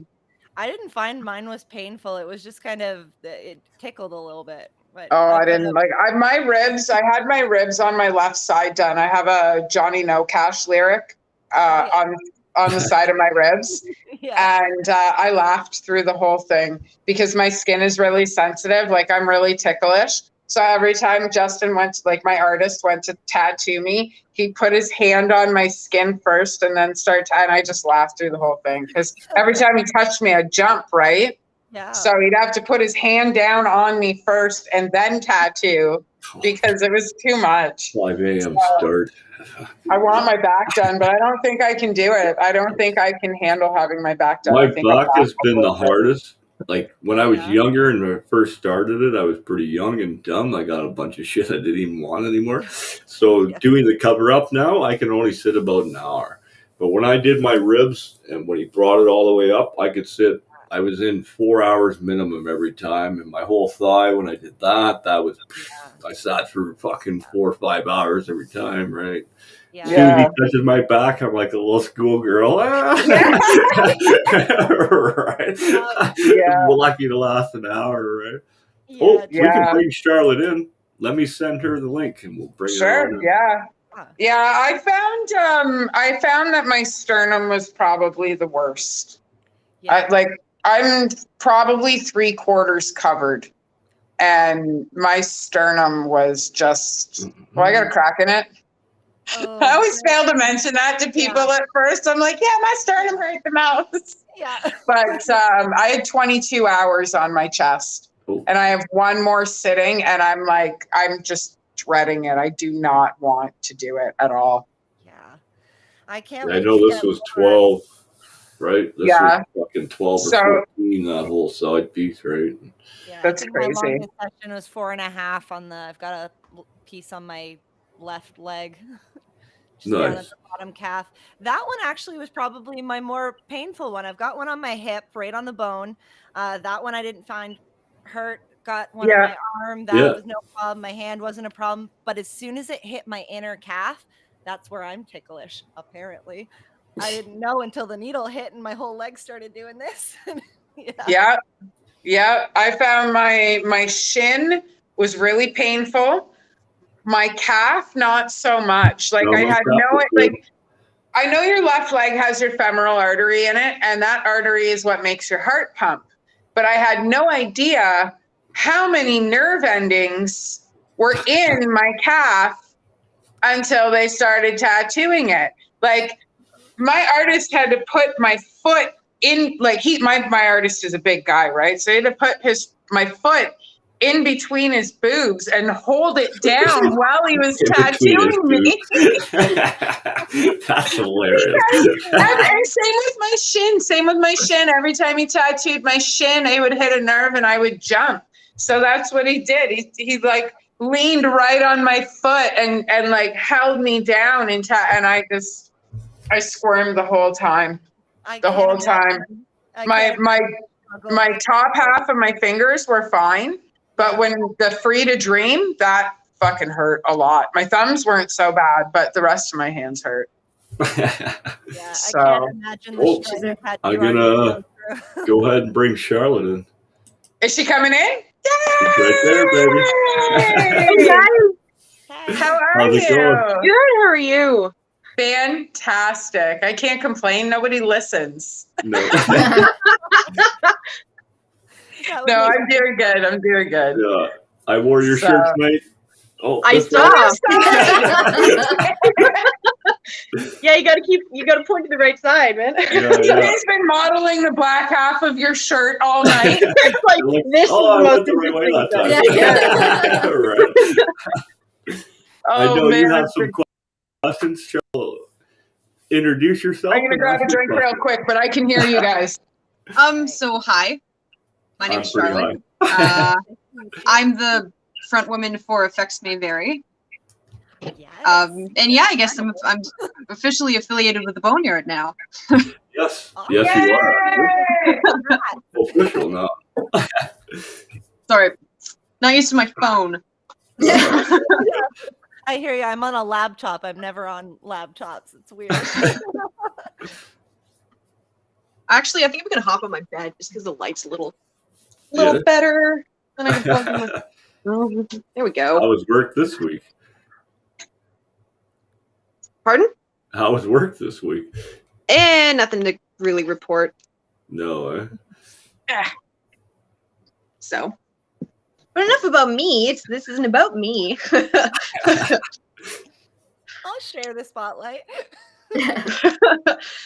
Speaker 4: I didn't find mine was painful. It was just kind of, it tickled a little bit. But
Speaker 3: I didn't like my ribs. I had my ribs on my left side done. I have a Johnny No Cash lyric on the side of my ribs. And I laughed through the whole thing because my skin is really sensitive. Like I'm really ticklish. So every time Justin went to, like, my artist went to tattoo me, he put his hand on my skin first and then and I just laughed through the whole thing because every time he touched me, I'd jump, right?
Speaker 4: Yeah.
Speaker 3: So he'd have to put his hand down on me first and then tattoo because it was too much.
Speaker 1: 5 a.m. start.
Speaker 3: I want my back done, but I don't think I can do it. I don't think I can handle having my back done.
Speaker 1: My
Speaker 3: I think
Speaker 1: back
Speaker 3: I'll
Speaker 1: has been the hardest. Like when I was
Speaker 4: Yeah.
Speaker 1: younger and when I first started it, I was pretty young and dumb. I got a bunch of shit I didn't even want anymore. So
Speaker 4: Yeah.
Speaker 1: doing the cover up now, I can only sit about an hour. But when I did my ribs and when he brought it all the way up, I could sit. I was in 4 hours minimum every time, and my whole thigh. When I did that was I sat for fucking 4 or 5 hours every time, right?
Speaker 4: Yeah.
Speaker 1: As soon as he touches my back, I'm like a little schoolgirl. Right?
Speaker 3: Yeah.
Speaker 1: I'm lucky to last an hour, right?
Speaker 4: Yeah.
Speaker 1: Oh, we can
Speaker 3: Yeah.
Speaker 1: bring Charlotte in. Let me send her the link, and we'll bring her on.
Speaker 3: Sure. Yeah.
Speaker 4: Huh.
Speaker 3: Yeah. I found that my sternum was probably the worst.
Speaker 4: Yeah.
Speaker 3: I'm probably 3/4 covered, and my sternum was just. Well, I got a crack in it.
Speaker 4: Oh,
Speaker 3: I always fail to mention that to people at first. I'm like, yeah, my sternum hurt the most.
Speaker 4: yeah.
Speaker 3: But I had 22 hours on my chest,
Speaker 1: Oh.
Speaker 3: and I have one more sitting, and I'm just dreading it. I do not want to do it at all.
Speaker 4: Yeah. I can't.
Speaker 1: I
Speaker 4: wait
Speaker 1: know
Speaker 4: to
Speaker 1: this
Speaker 4: get
Speaker 1: was
Speaker 4: more.
Speaker 1: 12, right? This
Speaker 3: Yeah.
Speaker 1: was fucking 12
Speaker 3: So-
Speaker 1: or 14, that whole side piece, right?
Speaker 4: Yeah,
Speaker 3: That's
Speaker 4: I think
Speaker 3: crazy.
Speaker 4: My longest session was 4.5 on the. I've got a piece on my left leg, just down at
Speaker 1: Nice.
Speaker 4: the bottom calf. That one actually was probably my more painful one. I've got one on my hip, right on the bone. That one I didn't find hurt. Got one on my arm. That was no problem. My hand wasn't a problem. But as soon as it hit my inner calf, that's where I'm ticklish. Apparently, I didn't know until the needle hit and my whole leg started doing this.
Speaker 3: Yeah. Yeah. I found my shin was really painful. My calf, not so much. Like I had I know your left leg has your femoral artery in it, and that artery is what makes your heart pump. But I had no idea how many nerve endings were in my calf until they started tattooing it. Like my artist had to put my foot in, like my artist is a big guy, right? So he had to put my foot in between his boobs and hold it down while he was tattooing me.
Speaker 1: That's hilarious.
Speaker 3: And same with my shin. Every time he tattooed my shin, it would hit a nerve and I would jump. So that's what he did. He like leaned right on my foot and like held me down and I squirmed the whole time. The whole time. My top half of my fingers were fine, but when the free to dream, that fucking hurt a lot. My thumbs weren't so bad, but the rest of my hands hurt.
Speaker 4: Yeah,
Speaker 3: So-
Speaker 4: I can't imagine the stress that
Speaker 1: I'm
Speaker 4: you are
Speaker 1: gonna
Speaker 4: going through.
Speaker 1: go ahead and bring Charlotte in.
Speaker 3: Is she coming in?
Speaker 1: She's right there, baby.
Speaker 6: Hey guys,
Speaker 4: Hey.
Speaker 3: How are
Speaker 1: How's
Speaker 3: you?
Speaker 1: it going?
Speaker 6: good. How are you?
Speaker 3: Fantastic. I can't complain. Nobody listens.
Speaker 1: No.
Speaker 4: That would
Speaker 3: No,
Speaker 4: make
Speaker 3: I'm doing good. I'm doing good.
Speaker 1: Yeah. I wore your
Speaker 3: So-
Speaker 1: shirts, mate. Oh,
Speaker 6: I
Speaker 1: that's
Speaker 6: saw. Yeah, you gotta point to the right side, man.
Speaker 1: Yeah,
Speaker 3: You
Speaker 1: yeah.
Speaker 3: guys been modeling the black half of your shirt all night.
Speaker 6: It's like this
Speaker 1: Oh, I
Speaker 6: is
Speaker 1: went
Speaker 6: the
Speaker 1: the right way
Speaker 6: most
Speaker 1: that
Speaker 6: interesting
Speaker 1: time.
Speaker 6: thing.
Speaker 1: Right.
Speaker 3: Oh,
Speaker 1: I know
Speaker 3: man.
Speaker 1: you have some questions, Charlotte. Introduce yourself.
Speaker 3: I'm gonna
Speaker 1: and
Speaker 3: grab
Speaker 1: ask
Speaker 3: a
Speaker 1: your
Speaker 3: drink real
Speaker 1: question.
Speaker 3: quick, but I can hear you guys.
Speaker 7: So hi, my name
Speaker 1: I'm
Speaker 7: is
Speaker 1: pretty
Speaker 7: Charlotte.
Speaker 1: high.
Speaker 7: I'm the front woman for Effects May Vary.
Speaker 4: Yes.
Speaker 7: And yeah, I guess I'm officially affiliated with the Boneyard now.
Speaker 1: Yes. Yes, you are.
Speaker 3: Yay!
Speaker 1: Official now.
Speaker 7: Sorry, not used to my phone.
Speaker 4: I hear you. I'm on a laptop. I'm never on laptops. It's weird.
Speaker 7: Actually, I think I'm gonna hop on my bed just because the light's a little
Speaker 1: Yeah.
Speaker 7: better. Then I can plug in my. There we
Speaker 1: How
Speaker 7: go.
Speaker 1: was work this week?
Speaker 7: Pardon?
Speaker 1: How was work this week?
Speaker 7: And nothing to really report.
Speaker 1: No,
Speaker 7: So
Speaker 6: But enough about me. This isn't about me.
Speaker 4: I'll share the spotlight.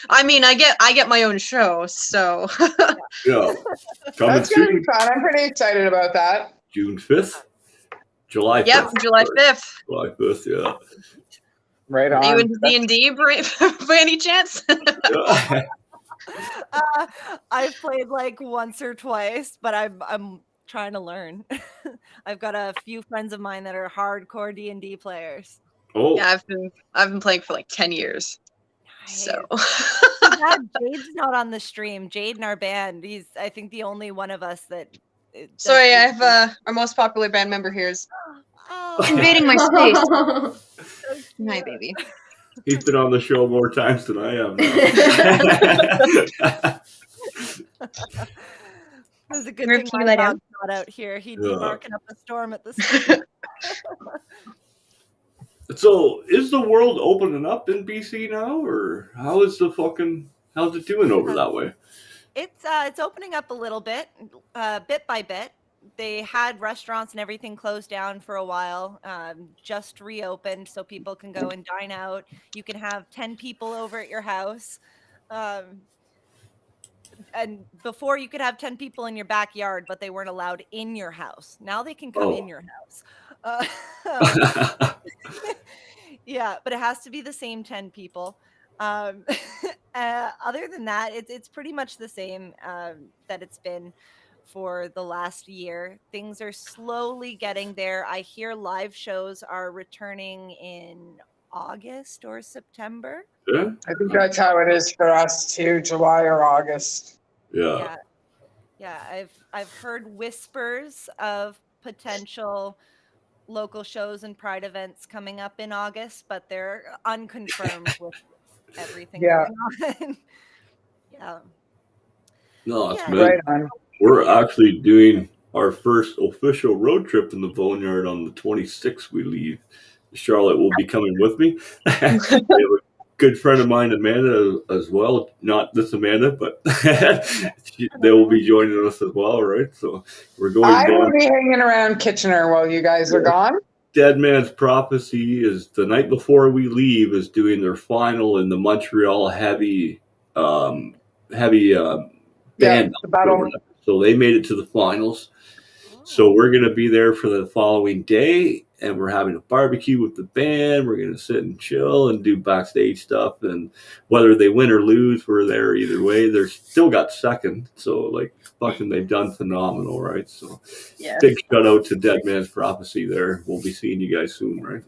Speaker 7: I mean, I get my own show, so
Speaker 1: Yeah. Coming
Speaker 3: That's gonna be
Speaker 1: soon,
Speaker 3: fun. I'm pretty excited about that.
Speaker 1: June 5th, July 5th.
Speaker 7: yep, July 5th.
Speaker 1: July 5th, yeah.
Speaker 3: Right
Speaker 7: Are you
Speaker 3: on.
Speaker 7: into D&D by any chance?
Speaker 1: Yeah.
Speaker 4: I've played like once or twice, but I'm trying to learn. I've got a few friends of mine that are hardcore D&D players.
Speaker 1: Oh,
Speaker 7: Yeah, I've been playing for like 10 years. So
Speaker 4: Too bad Jade's not on the stream. Jade in our band, he's I think the only one of us that.
Speaker 7: sorry, I have our most popular band member here is
Speaker 4: Oh,
Speaker 7: invading my space.
Speaker 4: so
Speaker 7: Hi,
Speaker 4: cute.
Speaker 7: baby.
Speaker 1: he's been on the show more times than I have now.
Speaker 4: It's a good
Speaker 6: Rip,
Speaker 4: thing
Speaker 6: can you
Speaker 4: my
Speaker 6: let him?
Speaker 4: dog's not out here. He'd be
Speaker 1: Yeah.
Speaker 4: barking up a storm at the stream.
Speaker 1: So, is the world opening up in BC now, or how's it doing over that way?
Speaker 4: It's opening up a little bit by bit. They had restaurants and everything closed down for a while, just reopened so people can go and dine out. You can have 10 people over at your house. And before you could have 10 people in your backyard, but they weren't allowed in your house. Now they can come in your house. Yeah, but it has to be the same 10 people. Other than that, it's pretty much the same that it's been for the last year. Things are slowly getting there. I hear live shows are returning in August or September.
Speaker 1: Yeah.
Speaker 3: I think that's how it is for us too, July or August.
Speaker 1: Yeah.
Speaker 4: Yeah. I've heard whispers of potential local shows and pride events coming up in August, but they're unconfirmed with everything
Speaker 3: Yeah.
Speaker 4: going on. Yeah.
Speaker 1: No, it's
Speaker 4: Yeah.
Speaker 1: good.
Speaker 3: Right on.
Speaker 1: We're actually doing our first official road trip in the Boneyard on the 26th. We leave. Charlotte will be coming with me. We have a good friend of mine, Amanda, as well. Not this Amanda, but they will be joining us as well, right? So we're going
Speaker 3: I will
Speaker 1: down.
Speaker 3: be hanging around Kitchener while you guys are gone.
Speaker 1: Dead Man's Prophecy is the night before we leave is doing their final in the Montreal heavy band.
Speaker 3: Yeah, the battle.
Speaker 1: So they made it to the finals. So we're going to be there for the following day, and we're having a barbecue with the band. We're going to sit and chill and do backstage stuff. And whether they win or lose, we're there either way. They're still got second. So, like, fucking, they've done phenomenal, right? So, big shout out to Dead Man's Prophecy there. We'll be seeing you guys soon, right?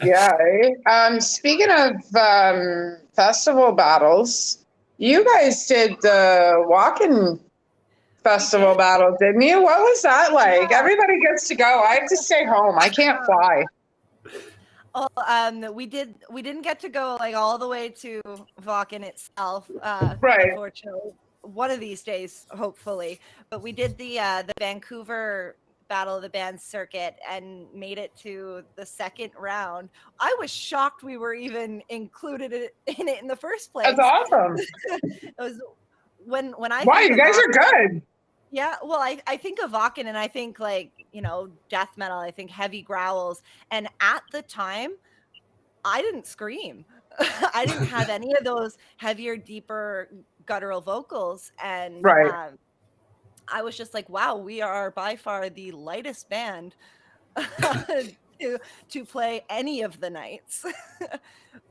Speaker 3: Yeah. Speaking of festival battles, you guys did the walking festival battle, didn't you? What was that like? Everybody gets to go. I have to stay home. I can't fly.
Speaker 4: Well, we didn't get to go like all the way to Vaughan itself.
Speaker 3: Right.
Speaker 4: Unfortunately, one of these days, hopefully. But we did the Vancouver Battle of the Bands circuit and made it to the second round. I was shocked we were even included in it in the first place.
Speaker 3: That's awesome.
Speaker 4: It was when I.
Speaker 3: Wow,
Speaker 4: think
Speaker 3: you
Speaker 4: of
Speaker 3: guys
Speaker 4: Vaughan-
Speaker 3: are good.
Speaker 4: Yeah, well, I think of Vaughan and I think like, death metal, I think heavy growls. And at the time, I didn't scream. I didn't have any of those heavier, deeper guttural vocals. And
Speaker 3: Right.
Speaker 4: I was just like, wow, we are by far the lightest band to play any of the nights.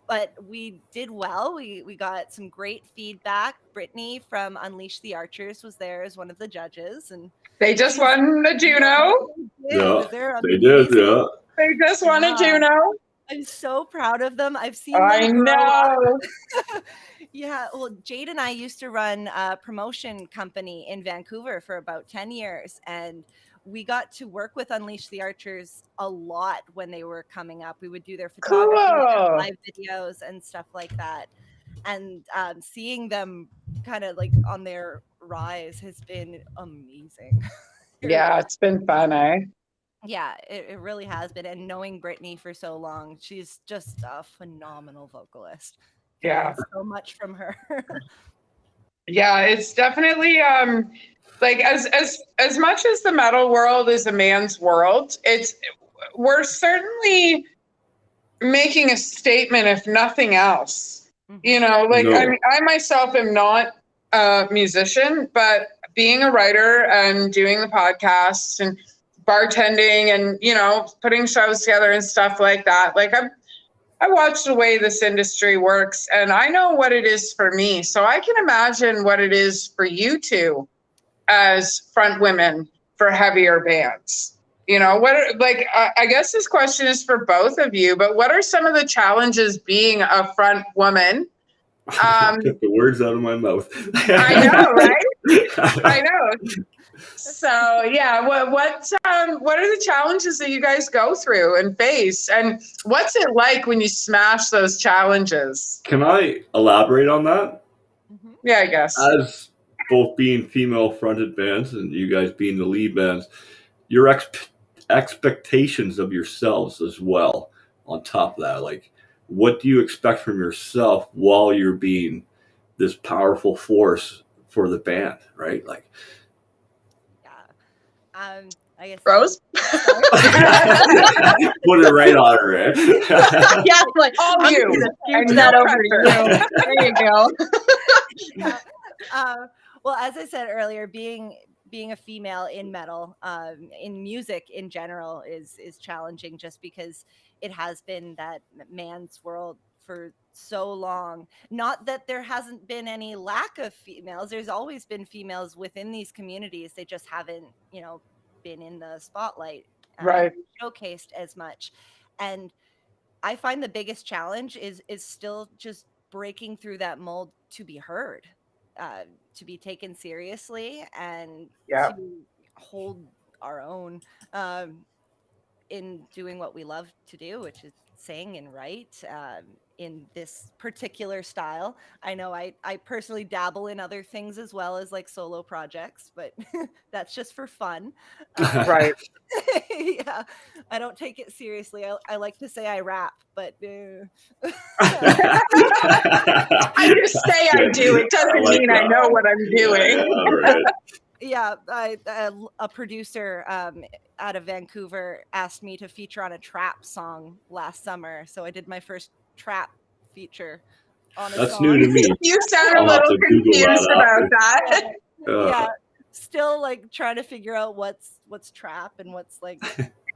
Speaker 4: But we did well. We got some great feedback. Brittany from Unleash the Archers was there as one of the judges, and
Speaker 3: They just won a Juno.
Speaker 1: Yeah, they did, yeah.
Speaker 3: They just won a Juno.
Speaker 4: I'm so proud of them. I've seen
Speaker 3: I
Speaker 4: them grow up.
Speaker 3: know.
Speaker 4: Yeah, well, Jade and I used to run a promotion company in Vancouver for about 10 years, and we got to work with Unleash the Archers a lot when they were coming up. We would do their photography,
Speaker 3: Cool.
Speaker 4: live videos, and stuff like that. And seeing them kind of like on their rise has been amazing.
Speaker 3: Yeah, it's been fun, eh?
Speaker 4: Yeah, it really has been. And knowing Brittany for so long, she's just a phenomenal vocalist.
Speaker 3: Yeah.
Speaker 4: So much from her.
Speaker 3: Yeah, it's definitely like as much as the metal world is a man's world, we're certainly making a statement, if nothing else. You know, like
Speaker 1: No.
Speaker 3: I mean, I myself am not a musician, but being a writer and doing the podcasts and bartending and, you know, putting shows together and stuff like that, like I watch the way this industry works and I know what it is for me. So I can imagine what it is for you two as front women for heavier bands. You know, I guess this question is for both of you, but what are some of the challenges being a front woman?
Speaker 1: Took the words out of my mouth.
Speaker 3: I know, right? I know. So yeah, what are the challenges that you guys go through and face, and what's it like when you smash those challenges?
Speaker 1: Can I elaborate on that?
Speaker 3: Yeah, I guess.
Speaker 1: As both being female-fronted bands and you guys being the lead bands, your expectations of yourselves as well. On top of that, like, what do you expect from yourself while you're being this powerful force for the band, right? Like,
Speaker 4: I guess.
Speaker 7: Rose?
Speaker 1: put it right on her, eh?
Speaker 7: Yeah, like,
Speaker 3: All
Speaker 7: I'm
Speaker 3: you.
Speaker 7: gonna
Speaker 3: And
Speaker 7: shoot that
Speaker 3: no
Speaker 7: over to you. There you go.
Speaker 4: Well, as I said earlier, being a female in metal, in music in general, is challenging just because it has been that man's world for so long. Not that there hasn't been any lack of females. There's always been females within these communities. They just haven't, you know, been in the spotlight,
Speaker 3: Right.
Speaker 4: showcased as much. And I find the biggest challenge is still just breaking through that mold to be heard, to be taken seriously, and
Speaker 3: Yeah.
Speaker 4: to hold our own in doing what we love to do, which is sing and write in this particular style. I know I personally dabble in other things as well as like solo projects, but that's just for fun.
Speaker 3: Right.
Speaker 4: Yeah, I don't take it seriously. I like to say I rap, but
Speaker 3: I just say I do. It doesn't mean I know what I'm doing.
Speaker 1: Yeah, right.
Speaker 4: Yeah, a producer out of Vancouver asked me to feature on a trap song last summer, so I did my first trap feature on a
Speaker 1: That's
Speaker 4: song.
Speaker 1: new to me.
Speaker 3: You sound a
Speaker 1: I'll have
Speaker 3: little
Speaker 1: to Google
Speaker 3: confused
Speaker 1: that
Speaker 3: about
Speaker 1: after.
Speaker 3: that.
Speaker 4: Yeah, still like trying to figure out what's trap and what's like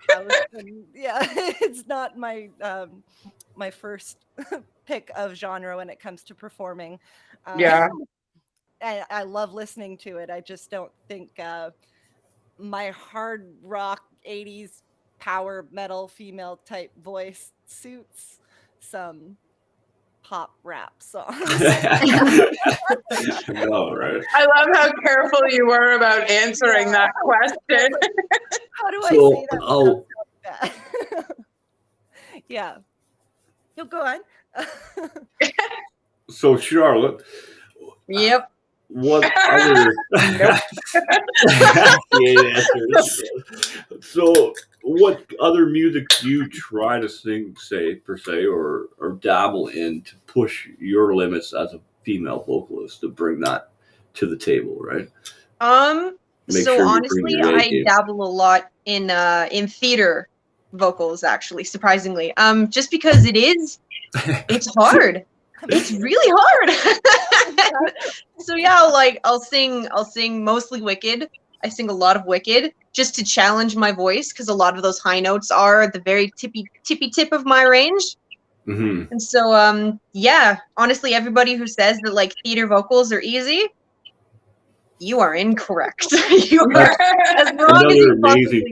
Speaker 4: house, and yeah, it's not my my first pick of genre when it comes to performing.
Speaker 3: Yeah.
Speaker 4: I love listening to it. I just don't think my hard rock 80s power metal female type voice suits some pop rap songs.
Speaker 1: No, right.
Speaker 3: I love how careful you were about answering that question.
Speaker 4: How do I
Speaker 1: So,
Speaker 4: say that?
Speaker 1: oh,
Speaker 4: without sounding bad? Yeah. No, go on.
Speaker 1: so Charlotte,
Speaker 7: Yep.
Speaker 1: what other? So, what other music do you try to sing, say per se, or dabble in to push your limits as a female vocalist to bring that to the table, right? Make
Speaker 7: So
Speaker 1: sure you bring
Speaker 7: honestly,
Speaker 1: your A
Speaker 7: I
Speaker 1: game.
Speaker 7: dabble a lot in theater vocals, actually, surprisingly. Just because it's hard. It's really hard. So yeah, I'll sing mostly Wicked. I sing a lot of Wicked just to challenge my voice because a lot of those high notes are at the very tippy tip of my range.
Speaker 1: Mm-hmm.
Speaker 7: And so yeah, honestly, everybody who says that like theater vocals are easy, you are incorrect. You are as wrong as you
Speaker 1: Another
Speaker 7: possibly
Speaker 1: amazing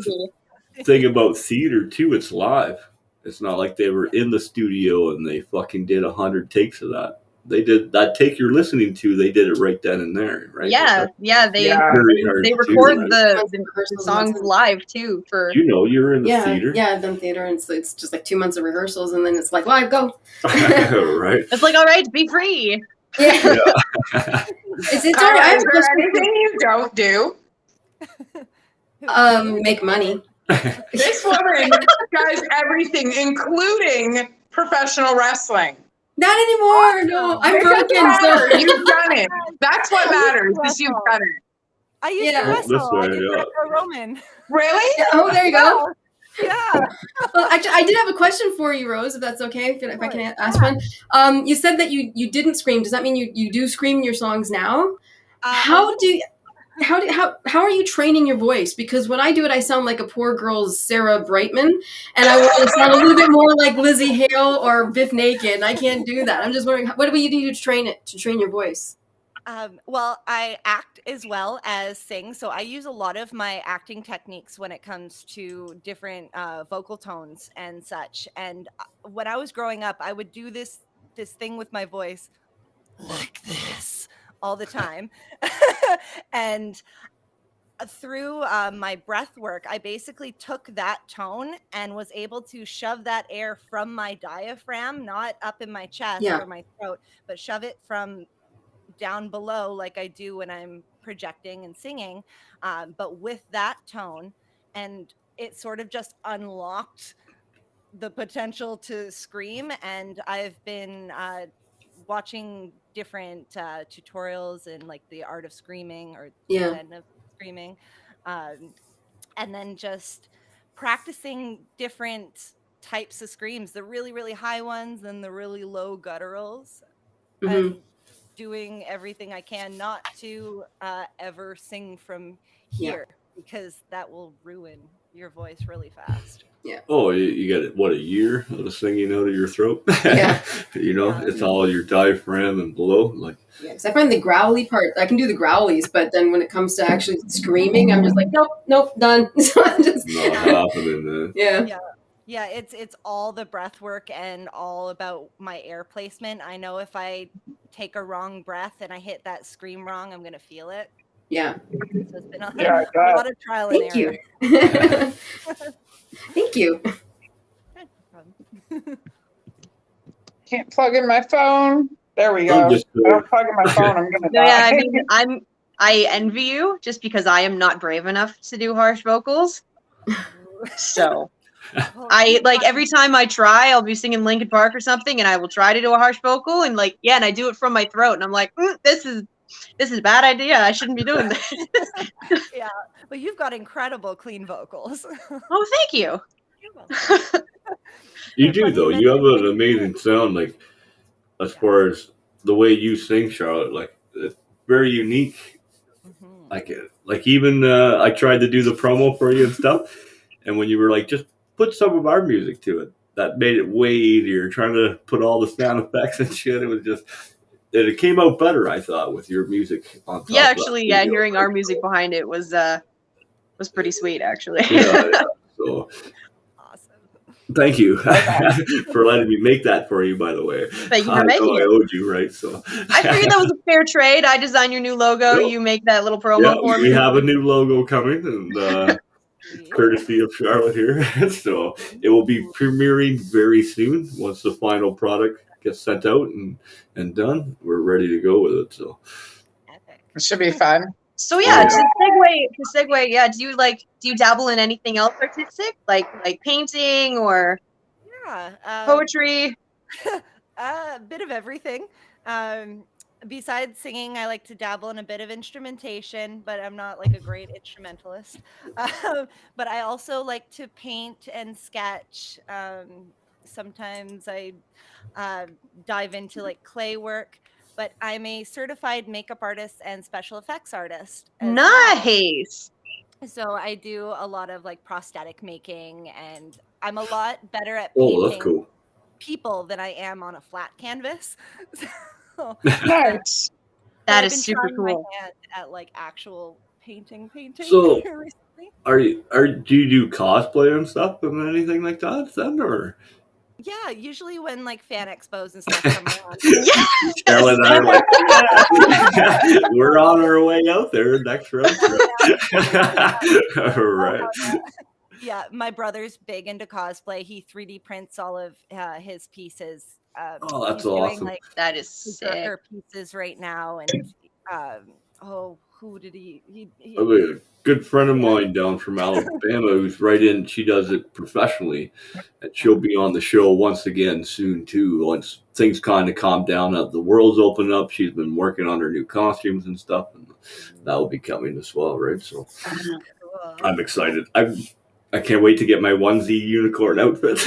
Speaker 7: be.
Speaker 1: thing about theater too, it's live. It's not like they were in the studio and they fucking did 100 takes of that. They did that take you're listening to. They did it right then and there, right?
Speaker 7: Yeah, yeah. They
Speaker 1: Very hard
Speaker 7: they
Speaker 1: to do,
Speaker 7: record
Speaker 1: right?
Speaker 7: the songs live too. For
Speaker 1: You know, you're in the
Speaker 5: Yeah,
Speaker 1: theater,
Speaker 5: yeah, I've done theater, and it's just like 2 months of rehearsals, and then it's like live, go.
Speaker 1: right?
Speaker 7: it's like, all right, be free.
Speaker 5: Yeah,
Speaker 1: Yeah.
Speaker 5: it's all right. I have
Speaker 3: Is there anything you don't do?
Speaker 5: make money.
Speaker 3: This woman does everything, including professional wrestling.
Speaker 5: Not anymore. No, I'm
Speaker 3: It doesn't
Speaker 5: broken.
Speaker 3: matter.
Speaker 5: So
Speaker 3: You've done it. That's what matters. Is you've done it.
Speaker 4: I used
Speaker 5: Yeah.
Speaker 4: to wrestle.
Speaker 1: This way,
Speaker 4: I did
Speaker 1: yeah.
Speaker 4: Greco-Roman.
Speaker 3: Really?
Speaker 5: yeah, oh, there you go.
Speaker 4: Yeah.
Speaker 5: Well, actually, I did have a question for you, Rose, if that's okay, if I can ask one. You said that you didn't scream. Does that mean you do scream in your songs now? How are you training your voice? Because when I do it, I sound like a poor girl's Sarah Brightman, and I want to sound a little bit more like Lizzie Hale or Biff Naked. And I can't do that. I'm just wondering, what do you do to train your voice?
Speaker 4: Well, I act as well as sing, so I use a lot of my acting techniques when it comes to different vocal tones and such. And when I was growing up, I would do this thing with my voice like this all the time. And through my breath work, I basically took that tone and was able to shove that air from my diaphragm, not up in my chest
Speaker 5: Yeah.
Speaker 4: or my throat, but shove it from down below like I do when I'm projecting and singing, but with that tone. And it sort of just unlocked the potential to scream. And I've been watching different tutorials in like the art of screaming or
Speaker 5: Yeah.
Speaker 4: Zen of screaming, and then just practicing different types of screams, the really, really high ones and the really low gutturals.
Speaker 5: Mhm.
Speaker 4: And doing everything I can not to ever sing from here, because that will ruin your voice really fast.
Speaker 1: Oh, you got what, a year of singing out of your throat?
Speaker 5: Yeah.
Speaker 1: It's all your diaphragm and below. Like,
Speaker 5: Yeah, because I find the growly part, I can do the growlies, but then when it comes to actually screaming, I'm just like, nope, done. So I'm just
Speaker 1: not happening.
Speaker 4: Yeah, it's all the breath work and all about my air placement. I know if I take a wrong breath and I hit that scream wrong, I'm gonna feel it.
Speaker 5: Yeah.
Speaker 4: So it's been a lot of trial and
Speaker 5: Thank
Speaker 4: error.
Speaker 5: you. Thank you.
Speaker 3: Can't plug in my phone. There we
Speaker 1: I'm
Speaker 3: go.
Speaker 1: just,
Speaker 3: I don't plug in my phone, I'm gonna
Speaker 7: No, yeah,
Speaker 3: die.
Speaker 7: I mean, I envy you just because I am not brave enough to do harsh vocals. So I like every time I try, I'll be singing Linkin Park or something, and I will try to do a harsh vocal, and like, yeah, and I do it from my throat, and I'm like, this is a bad idea. I shouldn't be doing this.
Speaker 4: Yeah, but you've got incredible clean vocals.
Speaker 7: Oh, thank you.
Speaker 4: You're welcome.
Speaker 1: you do though. You have an amazing sound. Like, as far as the way you sing, Charlotte, like, it's very unique. Like even I tried to do the promo for you and stuff, and when you were like, just put some of our music to it, that made it way easier. Trying to put all the sound effects and shit, it was just, it came out better, I thought, with your music on top.
Speaker 7: Yeah, actually, yeah, hearing our music behind it was pretty sweet, actually.
Speaker 1: Yeah. So thank you for letting me make that for you, by the way.
Speaker 7: Thank you for making it.
Speaker 1: I owed you, right? So
Speaker 7: I figured that was a fair trade. I design your new logo.
Speaker 1: Yep.
Speaker 7: You make that little promo for me.
Speaker 1: We have a new logo coming, and courtesy of Charlotte here. So it will be premiering very soon. Once the final product gets sent out and done, we're ready to go with it. So
Speaker 3: it should be fun.
Speaker 7: So yeah, to segue, yeah. Do you dabble in anything else artistic, like painting or poetry?
Speaker 4: A bit of everything. Besides singing, I like to dabble in a bit of instrumentation, but I'm not like a great instrumentalist. But I also like to paint and sketch. Sometimes I dive into like clay work. But I'm a certified makeup artist and special effects artist.
Speaker 7: Nice.
Speaker 4: Well. So I do a lot of like prosthetic making, and I'm a lot better at painting people than I am on a flat canvas. So,
Speaker 3: nice.
Speaker 7: That is super cool.
Speaker 4: My hand at like actual painting.
Speaker 1: So,
Speaker 4: recently.
Speaker 1: do you do cosplay and stuff and anything like that then, or?
Speaker 4: Yeah, usually when like fan expos and stuff come around.
Speaker 7: Yes!
Speaker 1: Carol and I are like, we're on our way out there next road trip. All right.
Speaker 4: Yeah, my brother's big into cosplay. He 3D prints all of his pieces.
Speaker 1: Oh, that's awesome.
Speaker 4: Doing, like,
Speaker 7: that is sick.
Speaker 4: pieces right now, and who did he
Speaker 1: A good friend of mine down from Alabama who's right in. She does it professionally, and she'll be on the show once again soon too. Once things kind of calm down, the world's open up. She's been working on her new costumes and stuff, and that will be coming as well, right? So I'm excited. I can't wait to get my onesie unicorn outfit.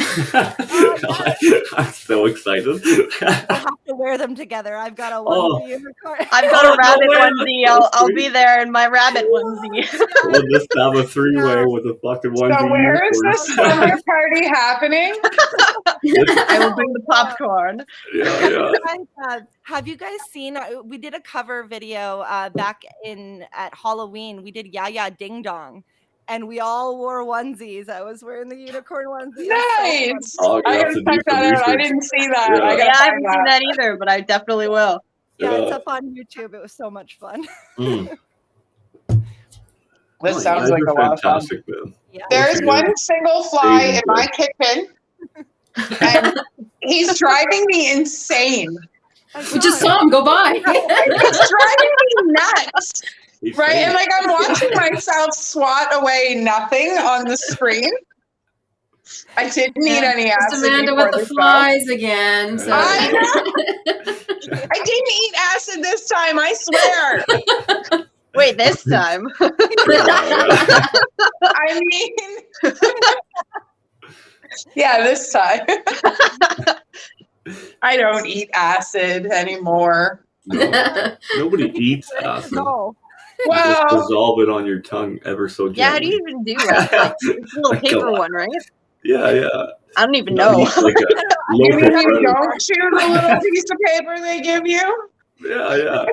Speaker 1: I'm so excited.
Speaker 4: We'll have to wear them together. I've got a onesie unicorn.
Speaker 7: I've got a rabbit onesie. I'll be there in my rabbit onesie.
Speaker 1: We'll just have a three-way with a fucking onesie.
Speaker 3: So where is
Speaker 1: unicorn.
Speaker 3: this summer party happening?
Speaker 7: I will bring the popcorn.
Speaker 4: Have you guys seen? We did a cover video back at Halloween. We did Ya Ya Ding Dong, and we all wore onesies. I was wearing the unicorn onesie.
Speaker 3: Nice.
Speaker 1: Oh,
Speaker 3: I gotta check that out. I didn't see that.
Speaker 1: Yeah.
Speaker 3: I
Speaker 7: I haven't seen that either, but I definitely will.
Speaker 4: Yeah, it's up on YouTube. It was so much fun.
Speaker 3: This sounds like a lot of fun.
Speaker 1: Man.
Speaker 4: Yeah.
Speaker 3: There's one single fly in my kitchen, and he's driving me insane.
Speaker 5: We just saw him go by.
Speaker 3: It's driving me nuts.
Speaker 1: He's
Speaker 3: Right?
Speaker 1: funny.
Speaker 3: And like I'm watching myself swat away nothing on the screen. I didn't need any
Speaker 5: It's
Speaker 3: acid.
Speaker 5: Amanda
Speaker 3: before
Speaker 5: with the
Speaker 3: this, though.
Speaker 5: flies again. So.
Speaker 3: I know. I didn't eat acid this time, I swear.
Speaker 7: Wait, this time.
Speaker 3: I mean, yeah, this time. I don't eat acid anymore.
Speaker 1: No, nobody eats acid.
Speaker 4: No.
Speaker 1: You just
Speaker 3: Well,
Speaker 1: dissolve it on your tongue ever so gently.
Speaker 7: Yeah, how do you even do that? Like, it's a little paper one, right?
Speaker 1: Yeah.
Speaker 7: I don't even know.
Speaker 1: Eat like a
Speaker 3: you
Speaker 1: local
Speaker 3: mean you
Speaker 1: predator.
Speaker 3: don't chew the little piece of paper they give you?
Speaker 1: Yeah.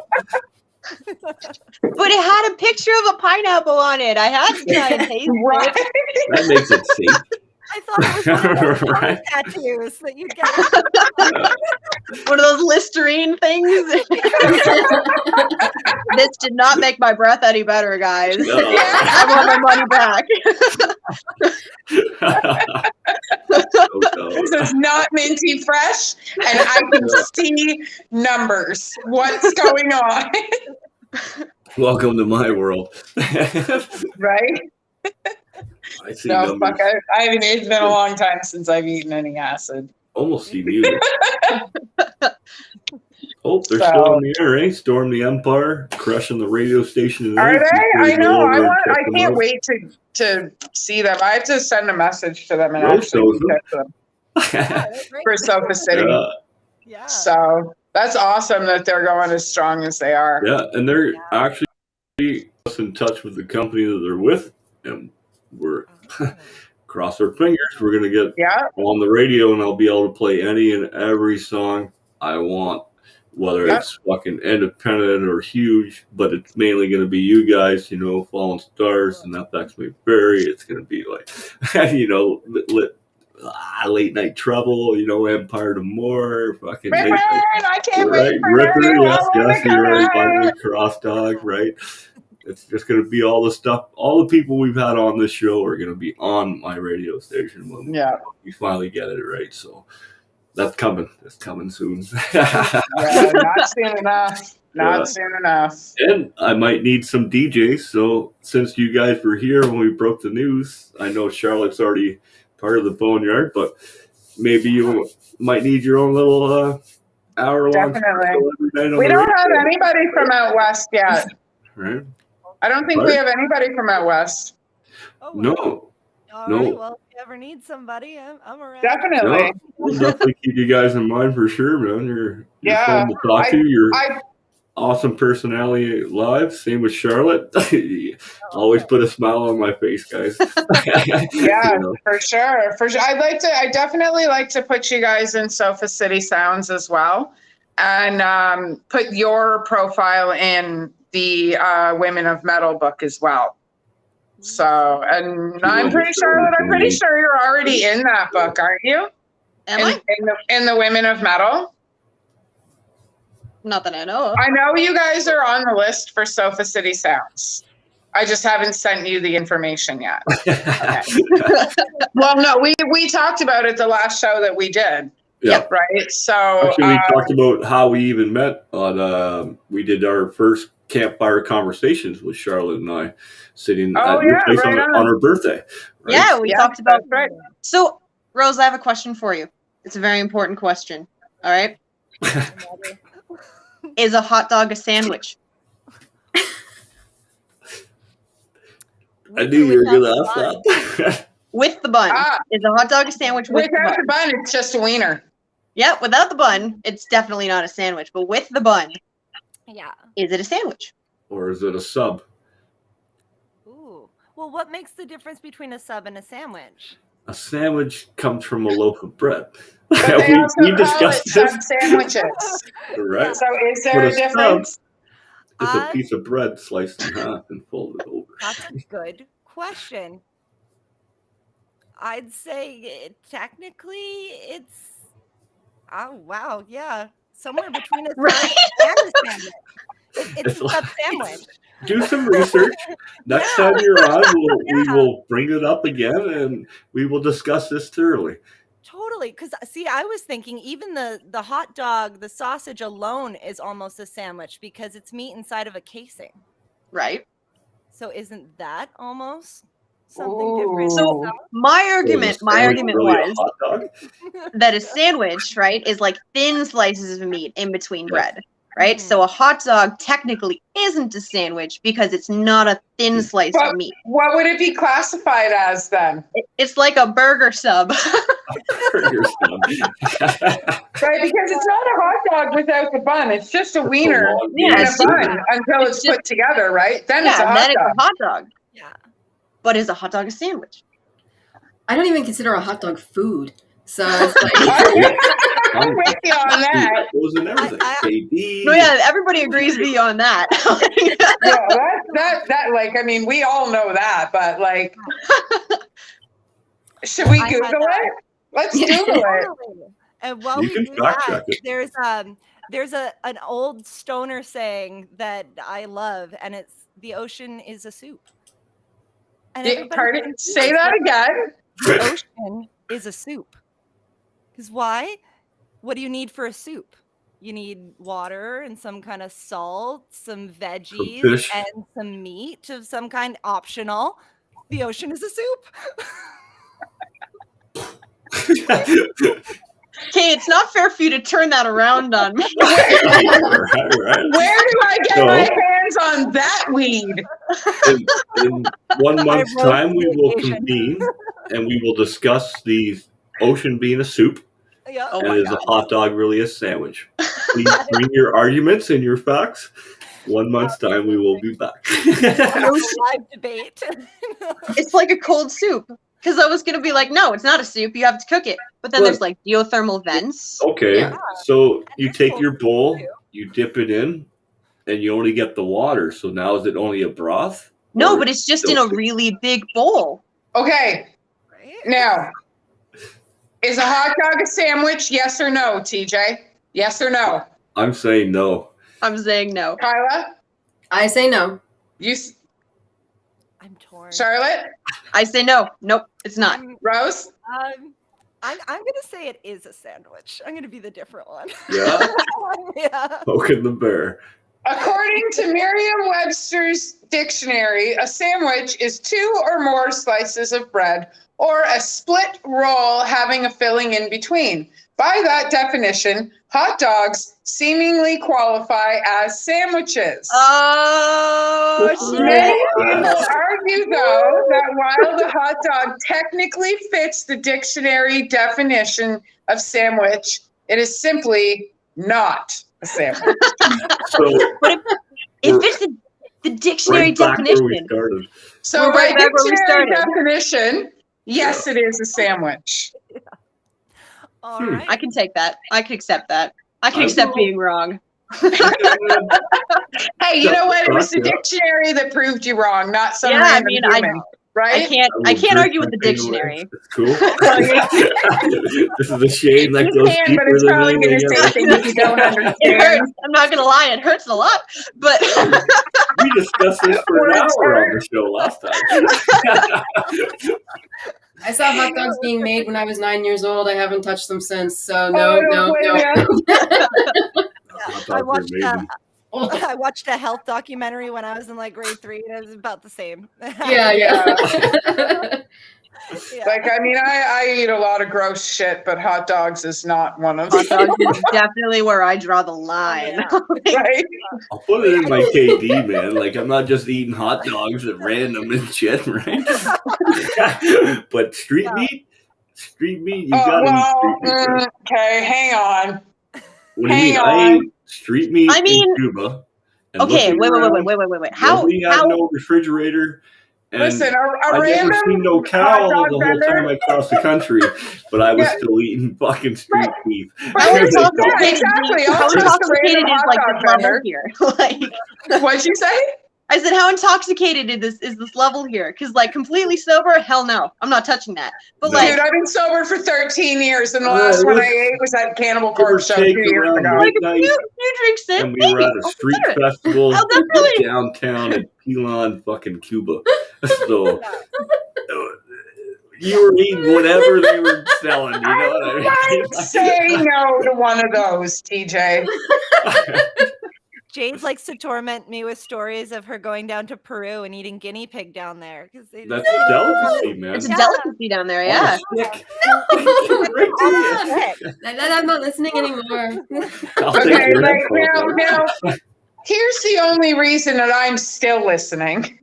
Speaker 7: But it had a picture of a pineapple on it. I had to try and taste
Speaker 3: Right?
Speaker 7: it.
Speaker 1: That makes it safe.
Speaker 4: I thought it was one of those
Speaker 1: Right.
Speaker 4: tattoos that you get.
Speaker 7: One of those Listerine things. This did not make my breath any better, guys.
Speaker 1: No.
Speaker 7: I want my money back.
Speaker 3: This is not minty fresh, and I can see numbers. What's going on?
Speaker 1: Welcome to my world.
Speaker 3: Right?
Speaker 1: I see
Speaker 3: No,
Speaker 1: numbers.
Speaker 3: fuck. I mean, it's been a long time since I've eaten any acid.
Speaker 1: Almost see music. Oh, they're
Speaker 3: So-
Speaker 1: still in the air, eh? Storm the Empire, crushing the radio station.
Speaker 3: Are
Speaker 1: tonight.
Speaker 3: they? I
Speaker 1: People
Speaker 3: know.
Speaker 1: go over and
Speaker 3: I
Speaker 1: check them
Speaker 3: can't
Speaker 1: out.
Speaker 3: wait to see them. I have to send a message to them and
Speaker 1: Roast
Speaker 3: actually
Speaker 1: those,
Speaker 3: check them for Sofa City.
Speaker 4: Yeah.
Speaker 3: So that's awesome that they're going as strong as they are.
Speaker 1: Yeah, and they're actually in touch with the company that they're with, and we're cross our fingers. We're gonna get
Speaker 3: Yeah.
Speaker 1: on the radio, and I'll be able to play any and every song I want, whether it's fucking independent or huge. But it's mainly gonna be you guys, Fallen Stars and FX McBurry. It's gonna be like, Late Night Trouble, Empire to More, fucking
Speaker 3: Ripper, I can't
Speaker 1: right,
Speaker 3: wait for
Speaker 1: Ripper,
Speaker 3: her to
Speaker 1: yes,
Speaker 3: come
Speaker 1: you're right,
Speaker 3: out.
Speaker 1: finally Cross Dog, right? It's just going to be all the stuff, all the people we've had on this show are going to be on my radio station when
Speaker 3: Yeah.
Speaker 1: we finally get it right. So that's coming. It's coming soon.
Speaker 3: Yeah, not soon enough. Not
Speaker 1: Yeah.
Speaker 3: soon enough.
Speaker 1: And I might need some DJs. So since you guys were here when we broke the news, I know Charlotte's already part of the Boneyard, but maybe you might need your own little hour-long
Speaker 3: Definitely.
Speaker 1: special every night on
Speaker 3: We
Speaker 1: the
Speaker 3: don't have
Speaker 1: radio.
Speaker 3: anybody from out west yet.
Speaker 1: Right?
Speaker 3: I don't think we have anybody from out west.
Speaker 4: Oh, wow.
Speaker 1: No.
Speaker 4: All
Speaker 1: no.
Speaker 4: right. Well, if you ever need somebody, I'm around.
Speaker 3: Definitely.
Speaker 1: No, we'll definitely keep you guys in mind for sure, man. You're
Speaker 3: Yeah,
Speaker 1: fun to talk to. You're
Speaker 3: I
Speaker 1: awesome personality live. Same with Charlotte. Always put a smile on my face, guys.
Speaker 3: Yeah, for sure. I definitely like to put you guys in Sofa City Sounds as well, and put your profile in the Women of Metal book as well. So, and I'm pretty sure you're already in that book, aren't you?
Speaker 7: Am I?
Speaker 3: In the Women of Metal.
Speaker 7: Not that I know of.
Speaker 3: I know you guys are on the list for Sofa City Sounds. I just haven't sent you the information yet. Well, no, we talked about it the last show that we did.
Speaker 1: Yeah.
Speaker 3: Right. So
Speaker 1: Actually, we talked about how we even met on. We did our first campfire conversations with Charlotte and I, sitting
Speaker 3: Oh,
Speaker 1: at your
Speaker 3: yeah,
Speaker 1: place
Speaker 3: right
Speaker 1: on
Speaker 3: on.
Speaker 1: her birthday. Right?
Speaker 7: Yeah, we
Speaker 3: Yeah,
Speaker 7: talked about.
Speaker 3: that's right.
Speaker 7: So, Rose, I have a question for you. It's a very important question. All right. Is a hot dog a sandwich?
Speaker 1: I knew you were going to ask that.
Speaker 7: With the bun.
Speaker 3: Ah.
Speaker 7: Is a hot dog a sandwich with the
Speaker 3: Without
Speaker 7: bun?
Speaker 3: the bun, it's just a wiener.
Speaker 7: Yeah, without the bun, it's definitely not a sandwich. But with the bun,
Speaker 4: Yeah.
Speaker 7: is it a sandwich?
Speaker 1: Or is it a sub?
Speaker 4: Ooh. Well, what makes the difference between a sub and a sandwich?
Speaker 1: A sandwich comes from a loaf of bread.
Speaker 3: But they also
Speaker 1: we
Speaker 3: call it
Speaker 1: discussed
Speaker 3: sub
Speaker 1: this.
Speaker 3: sandwiches.
Speaker 1: Right?
Speaker 3: So is
Speaker 1: But
Speaker 3: there
Speaker 1: a
Speaker 3: a difference?
Speaker 1: It's a piece of bread sliced in half and folded over.
Speaker 4: That's a good question. I'd say technically it's. Oh wow, yeah, somewhere between a sub and a sandwich. It's a sub sandwich.
Speaker 1: Do some research. Next time you're on, we will bring it up again and we will discuss this thoroughly.
Speaker 4: Totally, because see, I was thinking even the hot dog, the sausage alone is almost a sandwich because it's meat inside of a casing.
Speaker 7: Right.
Speaker 4: So isn't that almost something different?
Speaker 7: So my argument
Speaker 1: Really a
Speaker 7: was
Speaker 1: hot dog?
Speaker 7: that a sandwich, right, is like thin slices of meat in between bread, right? So a hot dog technically isn't a sandwich because it's not a thin slice of meat.
Speaker 3: What would it be classified as then?
Speaker 7: It's like a burger sub.
Speaker 1: Burger sub.
Speaker 3: Right, because it's not a hot dog without the bun. It's just a wiener
Speaker 1: long
Speaker 3: in
Speaker 7: Yeah,
Speaker 3: a
Speaker 7: it's
Speaker 3: bun until it's put together, right? Then it's a
Speaker 7: and
Speaker 3: hot
Speaker 7: then
Speaker 3: dog.
Speaker 7: it's a hot dog.
Speaker 4: Yeah.
Speaker 7: But is a hot dog a sandwich?
Speaker 5: I don't even consider a hot dog food. So it's like,
Speaker 3: I'm with you on that.
Speaker 1: Those and everything. Baby.
Speaker 7: No, yeah, everybody agrees with you on that.
Speaker 3: Yeah, that like, I mean, we all know that, but like, should we
Speaker 4: I
Speaker 3: Google
Speaker 4: had that.
Speaker 3: it? Let's Google it.
Speaker 4: Totally. And while
Speaker 1: You
Speaker 4: we
Speaker 1: can
Speaker 4: do
Speaker 1: fact
Speaker 4: that,
Speaker 1: check it.
Speaker 4: there's an old stoner saying that I love, and it's the ocean is a soup. And everybody
Speaker 3: Pardon?
Speaker 4: thinks
Speaker 3: Say that again.
Speaker 4: the ocean is a soup. Because why? What do you need for a soup? You need water and some kind of salt, some veggies,
Speaker 1: fish.
Speaker 4: and some meat of some kind, optional. The ocean is a soup.
Speaker 7: Okay, it's not fair for you to turn that around on me.
Speaker 1: Right.
Speaker 3: Where do I get my hands on that weed?
Speaker 1: In 1 month's time, we will convene and we will discuss the ocean being a soup.
Speaker 4: Yeah.
Speaker 7: Oh
Speaker 1: And
Speaker 7: my
Speaker 1: is
Speaker 7: God.
Speaker 1: a hot dog really a sandwich? Please bring your arguments and your facts. 1 month's time, we will be back.
Speaker 4: Live debate.
Speaker 7: It's like a cold soup. Because I was going to be like, no, it's not a soup. You have to cook it. But then
Speaker 1: Well-
Speaker 7: there's like geothermal vents.
Speaker 1: Okay,
Speaker 7: Yeah.
Speaker 1: so you take your bowl, you dip it in, and you only get the water. So now is it only a broth?
Speaker 7: No,
Speaker 1: Or
Speaker 7: but it's just in a really big bowl.
Speaker 3: Okay,
Speaker 4: Right?
Speaker 3: now, is a hot dog a sandwich? Yes or no, TJ? Yes or no?
Speaker 1: I'm saying no.
Speaker 7: I'm saying no.
Speaker 3: Kyla?
Speaker 5: I say no.
Speaker 4: I'm torn.
Speaker 3: Charlotte?
Speaker 7: I say no. Nope, it's not.
Speaker 3: Rose?
Speaker 4: I'm gonna say it is a sandwich. I'm gonna be the different one.
Speaker 1: Yeah,
Speaker 4: Yeah.
Speaker 1: poking the bear.
Speaker 3: According to Merriam-Webster's dictionary, a sandwich is 2 or more slices of bread or a split roll having a filling in between. By that definition, hot dogs seemingly qualify as sandwiches.
Speaker 7: Oh,
Speaker 3: Many
Speaker 7: shit.
Speaker 3: people argue, though, that while the hot dog technically fits the dictionary definition of sandwich, it is simply not a sandwich.
Speaker 1: So
Speaker 7: If it's the dictionary
Speaker 1: right back where we
Speaker 7: definition.
Speaker 1: started.
Speaker 3: So
Speaker 7: We're
Speaker 3: by
Speaker 7: right back where we
Speaker 3: dictionary
Speaker 7: started.
Speaker 3: definition, yes, it is a sandwich.
Speaker 4: All right.
Speaker 7: I can take that. I can accept that. I can
Speaker 1: I
Speaker 7: accept
Speaker 1: will.
Speaker 7: being wrong.
Speaker 3: Hey, you know what? It was the
Speaker 1: Yeah.
Speaker 3: dictionary that proved you wrong, not some
Speaker 7: Yeah, I
Speaker 3: random
Speaker 7: mean,
Speaker 3: human, right?
Speaker 7: I can't
Speaker 1: will drink
Speaker 7: argue with the
Speaker 1: my pain away.
Speaker 7: dictionary.
Speaker 1: It's cool. This is a shame that
Speaker 3: You
Speaker 1: goes
Speaker 3: can,
Speaker 1: deeper
Speaker 3: but it's
Speaker 1: than
Speaker 3: probably going to
Speaker 1: anything
Speaker 3: say
Speaker 1: else.
Speaker 3: things you don't
Speaker 7: It
Speaker 3: understand.
Speaker 7: hurts. I'm not gonna lie, it hurts a lot. But
Speaker 1: We discussed this for an
Speaker 3: Words
Speaker 1: hour on
Speaker 3: hurt.
Speaker 1: the show last time.
Speaker 5: I saw hot dogs being made when I was 9 years old. I haven't touched them since. So
Speaker 3: Oh,
Speaker 5: no,
Speaker 3: I don't blame
Speaker 5: no.
Speaker 3: ya.
Speaker 1: Hot
Speaker 4: I
Speaker 1: dogs are
Speaker 4: watched
Speaker 1: amazing.
Speaker 4: I watched a health documentary when I was in like grade 3, and it was about the same.
Speaker 5: Yeah.
Speaker 4: Yeah.
Speaker 3: Like, I mean, I eat a lot of gross shit, but hot dogs is not one of
Speaker 7: Hot
Speaker 3: them.
Speaker 7: dogs is definitely where I draw the line.
Speaker 3: Right?
Speaker 1: I'll put it in my KD, man. Like, I'm not just eating hot dogs at random and shit, right? But street meat, you gotta eat street meat. Man.
Speaker 3: Okay, hang on.
Speaker 1: What do you mean? I ate street meat in Cuba. And
Speaker 7: Okay, wait. How?
Speaker 1: We had no refrigerator. And
Speaker 3: Listen,
Speaker 1: I never seen no cow the whole time I crossed the country, but I was still eating fucking street beef.
Speaker 7: How intoxicated
Speaker 3: exactly.
Speaker 7: is like this level here? Like,
Speaker 3: what'd you say?
Speaker 7: I said, how intoxicated is this level here? Because like completely sober, hell no, I'm not touching that. But like,
Speaker 3: dude, I've been sober for 13 years, and the last one I ate was at Cannibal Corpse show 2 years ago.
Speaker 7: Like you drink sip,
Speaker 1: and we were at a street festival
Speaker 7: definitely
Speaker 1: downtown in Pilon, fucking Cuba. So you were eating whatever they were selling. You know what I mean?
Speaker 3: Don't say no to one of those, TJ.
Speaker 4: Jade likes to torment me with stories of her going down to Peru and eating guinea pig down there.
Speaker 1: That's a delicacy, man.
Speaker 7: It's a delicacy down there, yeah.
Speaker 5: I'm not listening anymore.
Speaker 3: Okay, like now, here's the only reason that I'm still listening.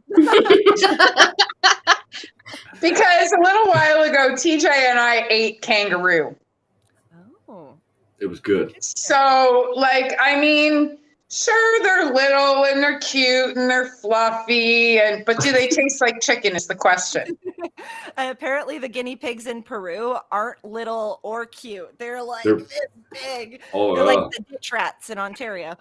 Speaker 3: Because a little while ago, TJ and I ate kangaroo.
Speaker 4: Oh.
Speaker 1: It was good.
Speaker 3: So, like, I mean, sure, they're little and they're cute and they're fluffy, but do they taste like chicken is the question.
Speaker 4: Apparently the guinea pigs in Peru aren't little or cute. They're this big. They're like the ditch rats in Ontario.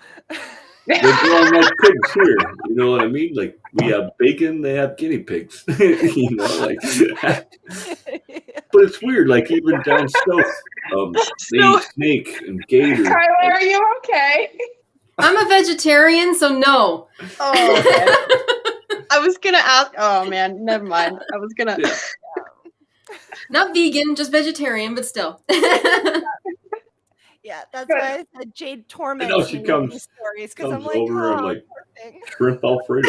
Speaker 1: They're growing like pigs here. You know what I mean? Like, we have bacon, they have guinea pigs. You know, like. But it's weird. Like, even down south, they eat snake and gator.
Speaker 3: Kyler, are you okay?
Speaker 5: I'm a vegetarian, so no.
Speaker 7: Oh, okay. I was gonna ask. Oh man, never mind. I was gonna.
Speaker 5: Not vegan, just vegetarian, but still.
Speaker 4: Yeah, that's why I said Jade torments me with these stories, because I'm like,
Speaker 1: I'm like, shrimp Alfredo.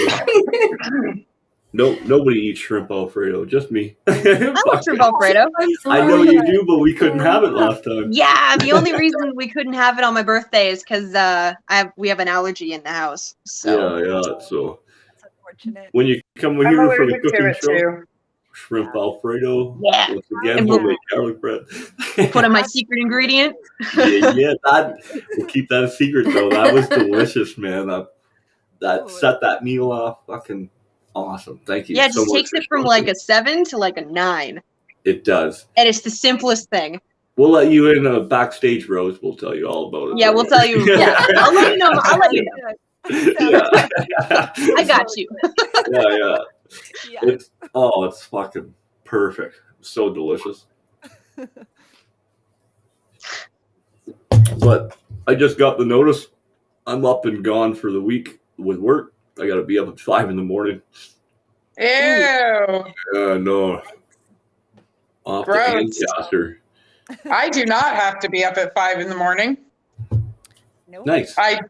Speaker 1: No, nobody eats shrimp Alfredo, just me.
Speaker 7: I love shrimp Alfredo.
Speaker 1: I know you do, but we couldn't have it last time.
Speaker 7: Yeah, the only reason we couldn't have it on my birthday is because we have an allergy in the house. So.
Speaker 1: Yeah. So
Speaker 4: that's unfortunate.
Speaker 1: when you come here for the cooking show,
Speaker 3: too.
Speaker 1: shrimp Alfredo.
Speaker 7: Yeah.
Speaker 1: Once again, we'll make garlic bread.
Speaker 7: Put in my secret ingredient.
Speaker 1: We'll keep that a secret though. That was delicious, man. That set that meal off fucking awesome. Thank you.
Speaker 7: Yeah, it just takes it from like a 7 to like a 9.
Speaker 1: It does.
Speaker 7: And it's the simplest thing.
Speaker 1: We'll let you in a backstage, Rose. We'll tell you all about it.
Speaker 7: Yeah, we'll tell you. Yeah, I'll let you know. I got you.
Speaker 1: Yeah. It's fucking perfect. So delicious. But I just got the notice. I'm up and gone for the week with work. I got to be up at 5 in the morning.
Speaker 3: Ew.
Speaker 1: No. Off the Ancaster.
Speaker 3: I do not have to be up at 5 in the morning.
Speaker 4: Nope.
Speaker 1: Nice.
Speaker 3: I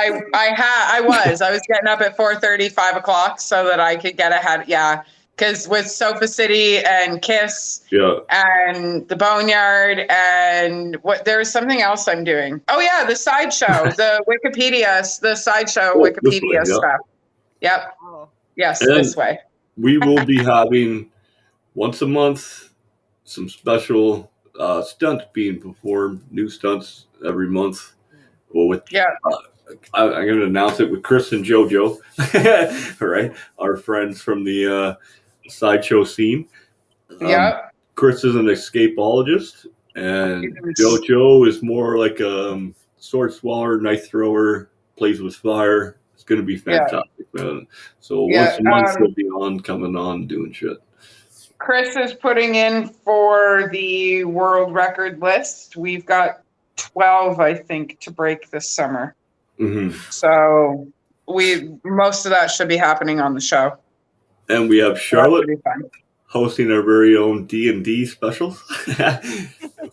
Speaker 3: was getting up at 4:30, 5 o'clock so that I could get ahead. Yeah. Because with Sofa City and Kiss and TheBoneYard and there was something else I'm doing. Oh yeah, the sideshow, the sideshow Wikipedia stuff. Yep.
Speaker 4: Oh.
Speaker 3: Yes,
Speaker 1: and
Speaker 3: this way.
Speaker 1: We will be having once a month some special stunts being performed, new stunts every month. Well, I'm going to announce it with Chris and JoJo, all right, our friends from the sideshow scene. Chris is an escapologist, and JoJo is more like a sword swallower, knife thrower, plays with fire. It's going to be fantastic, man. So once a month he'll be coming on, doing shit.
Speaker 3: Chris is putting in for the world record list. We've got 12, I think, to break this summer.
Speaker 1: Mm-hmm.
Speaker 3: So most of that should be happening on the show.
Speaker 1: And we have Charlotte hosting our very own D&D specials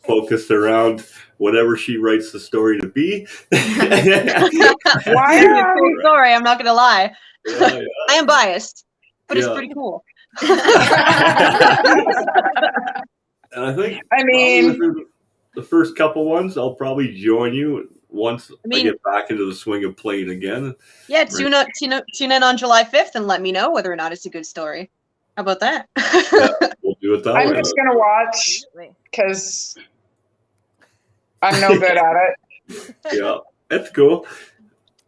Speaker 1: focused around whatever she writes the story to be.
Speaker 3: Why
Speaker 7: It's a cool story, I'm not gonna lie.
Speaker 1: Yeah,
Speaker 7: I am biased, but it's
Speaker 1: Yeah.
Speaker 7: pretty cool.
Speaker 1: And I think
Speaker 3: I mean,
Speaker 1: within the first couple ones, I'll probably join you once I
Speaker 7: mean-
Speaker 1: get back into the swing of playing again.
Speaker 7: Yeah, tune in on July 5th and let me know whether or not it's a good story. How about that?
Speaker 1: We'll do it that
Speaker 3: I'm
Speaker 1: way.
Speaker 3: just gonna watch because I'm no good at it.
Speaker 1: Yeah, that's cool.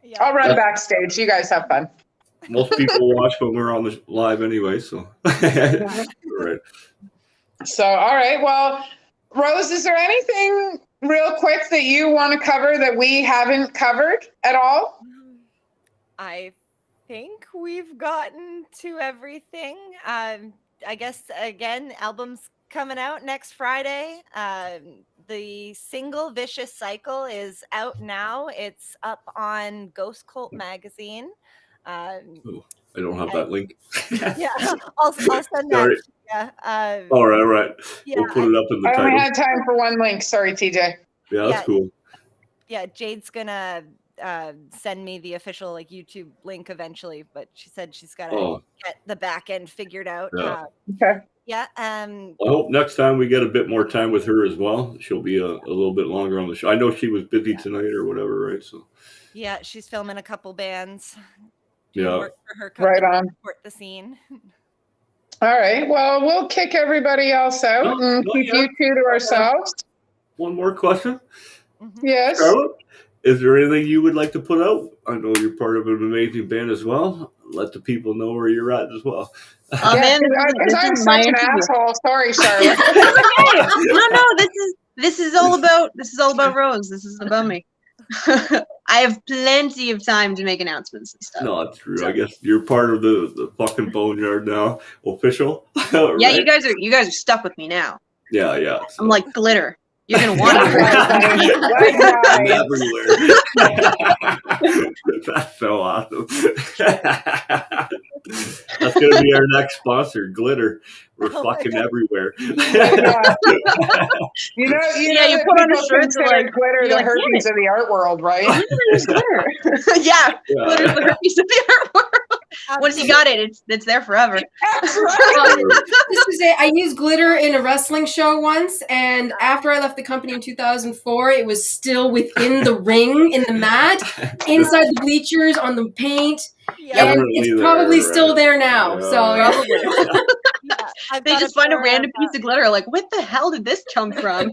Speaker 4: Yeah.
Speaker 3: I'll run backstage. You guys have fun.
Speaker 1: Most people watch when we're on the live anyway, so. Right.
Speaker 3: So, all right. Well, Rose, is there anything real quick that you want to cover that we haven't covered at all?
Speaker 4: I think we've gotten to everything. I guess, again, album's coming out next Friday. The single Vicious Cycle is out now. It's up on Ghost Cult magazine.
Speaker 1: I don't have that link.
Speaker 4: Yeah, I'll send that.
Speaker 1: Sorry.
Speaker 4: Yeah.
Speaker 1: All right.
Speaker 4: Yeah,
Speaker 1: We'll put it up in the
Speaker 3: I only
Speaker 1: title.
Speaker 3: had time for one link. Sorry, TJ.
Speaker 1: Yeah, that's
Speaker 4: Yeah.
Speaker 1: cool.
Speaker 4: Yeah, Jade's gonna send me the official YouTube link eventually, but she said she's gotta get the back end figured out.
Speaker 1: Yeah.
Speaker 3: Okay.
Speaker 4: Yeah.
Speaker 1: I hope next time we get a bit more time with her as well. She'll be a little bit longer on the show. I know she was busy tonight or whatever, right? So.
Speaker 4: Yeah, she's filming a couple bands.
Speaker 1: Yeah.
Speaker 4: Work for her company,
Speaker 3: Right on.
Speaker 4: support the scene.
Speaker 3: All right. Well, we'll kick everybody else out and keep you two to ourselves.
Speaker 1: One more question.
Speaker 3: Yes.
Speaker 1: Charlotte, is there anything you would like to put out? I know you're part of an amazing band as well. Let the people know where you're at as well.
Speaker 7: Oh
Speaker 3: Yeah,
Speaker 7: man,
Speaker 3: because I'm
Speaker 7: is my
Speaker 3: such an
Speaker 7: interview.
Speaker 3: asshole. Sorry, Charlotte.
Speaker 7: No, this is all about Rose. This is about me. I have plenty of time to make announcements and stuff.
Speaker 1: No, that's true. I guess you're part of the fucking Boneyard now, official.
Speaker 7: Yeah,
Speaker 1: Right?
Speaker 7: you guys are stuck with me now.
Speaker 1: Yeah. So.
Speaker 7: I'm like glitter. You're gonna want
Speaker 1: I'm
Speaker 7: it.
Speaker 1: everywhere. That's so awesome. That's gonna be our next sponsor, Glitter. We're fucking everywhere.
Speaker 3: You know,
Speaker 7: You put on a
Speaker 3: people
Speaker 7: shirt to,
Speaker 3: consider
Speaker 7: like,
Speaker 3: glitter
Speaker 7: you're
Speaker 3: the
Speaker 7: like,
Speaker 3: herpes of the art world, right?
Speaker 7: Glitter. Yeah, glitter's the herpes of the art world. Once you got it, it's there forever.
Speaker 3: That's right.
Speaker 5: This was it. I used glitter in a wrestling show once, and after I left the company in 2004, it was still within the ring, in the mat, inside the bleachers, on the paint, and it's probably still there now.
Speaker 7: They just find a random piece of glitter, like, what the hell did this come from?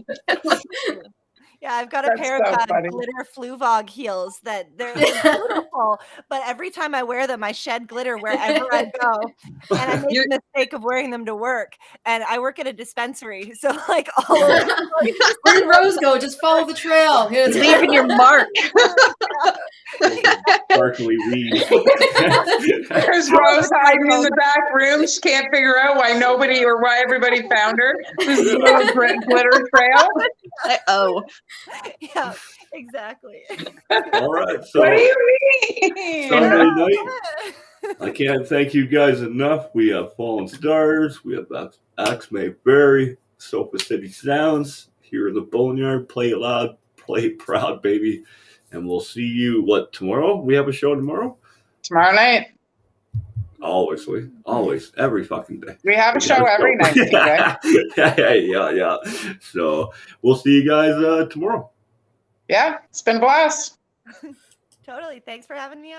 Speaker 4: Yeah, I've got a
Speaker 3: That's
Speaker 4: pair
Speaker 3: so
Speaker 4: of
Speaker 3: funny.
Speaker 4: glitter Fluvog heels that they're beautiful, but every time I wear them, I shed glitter wherever I go, and I make the mistake of wearing them to work. And I work at a dispensary, so like all over.
Speaker 5: Where did Rose go? Just follow the trail. Here's
Speaker 7: Leaving your mark.
Speaker 1: Sparkly weed.
Speaker 3: There's Rose hiding in the back room. She can't figure out why everybody found her. This is a little glitter trail.
Speaker 4: Yeah, exactly.
Speaker 1: All right. So
Speaker 3: What do you mean?
Speaker 1: Sunday night. I can't thank you guys enough. We have Fallen Stars. We have Axe Mayberry, Sofa City Sounds here in the Boneyard. Play loud, play proud, baby. And we'll see you, tomorrow? We have a show tomorrow?
Speaker 3: Tomorrow night.
Speaker 1: Always, every fucking day.
Speaker 3: We have a show every night. Okay?
Speaker 1: Yeah. So we'll see you guys tomorrow.
Speaker 3: Yeah, it's been a blast.
Speaker 4: Totally. Thanks for having me on.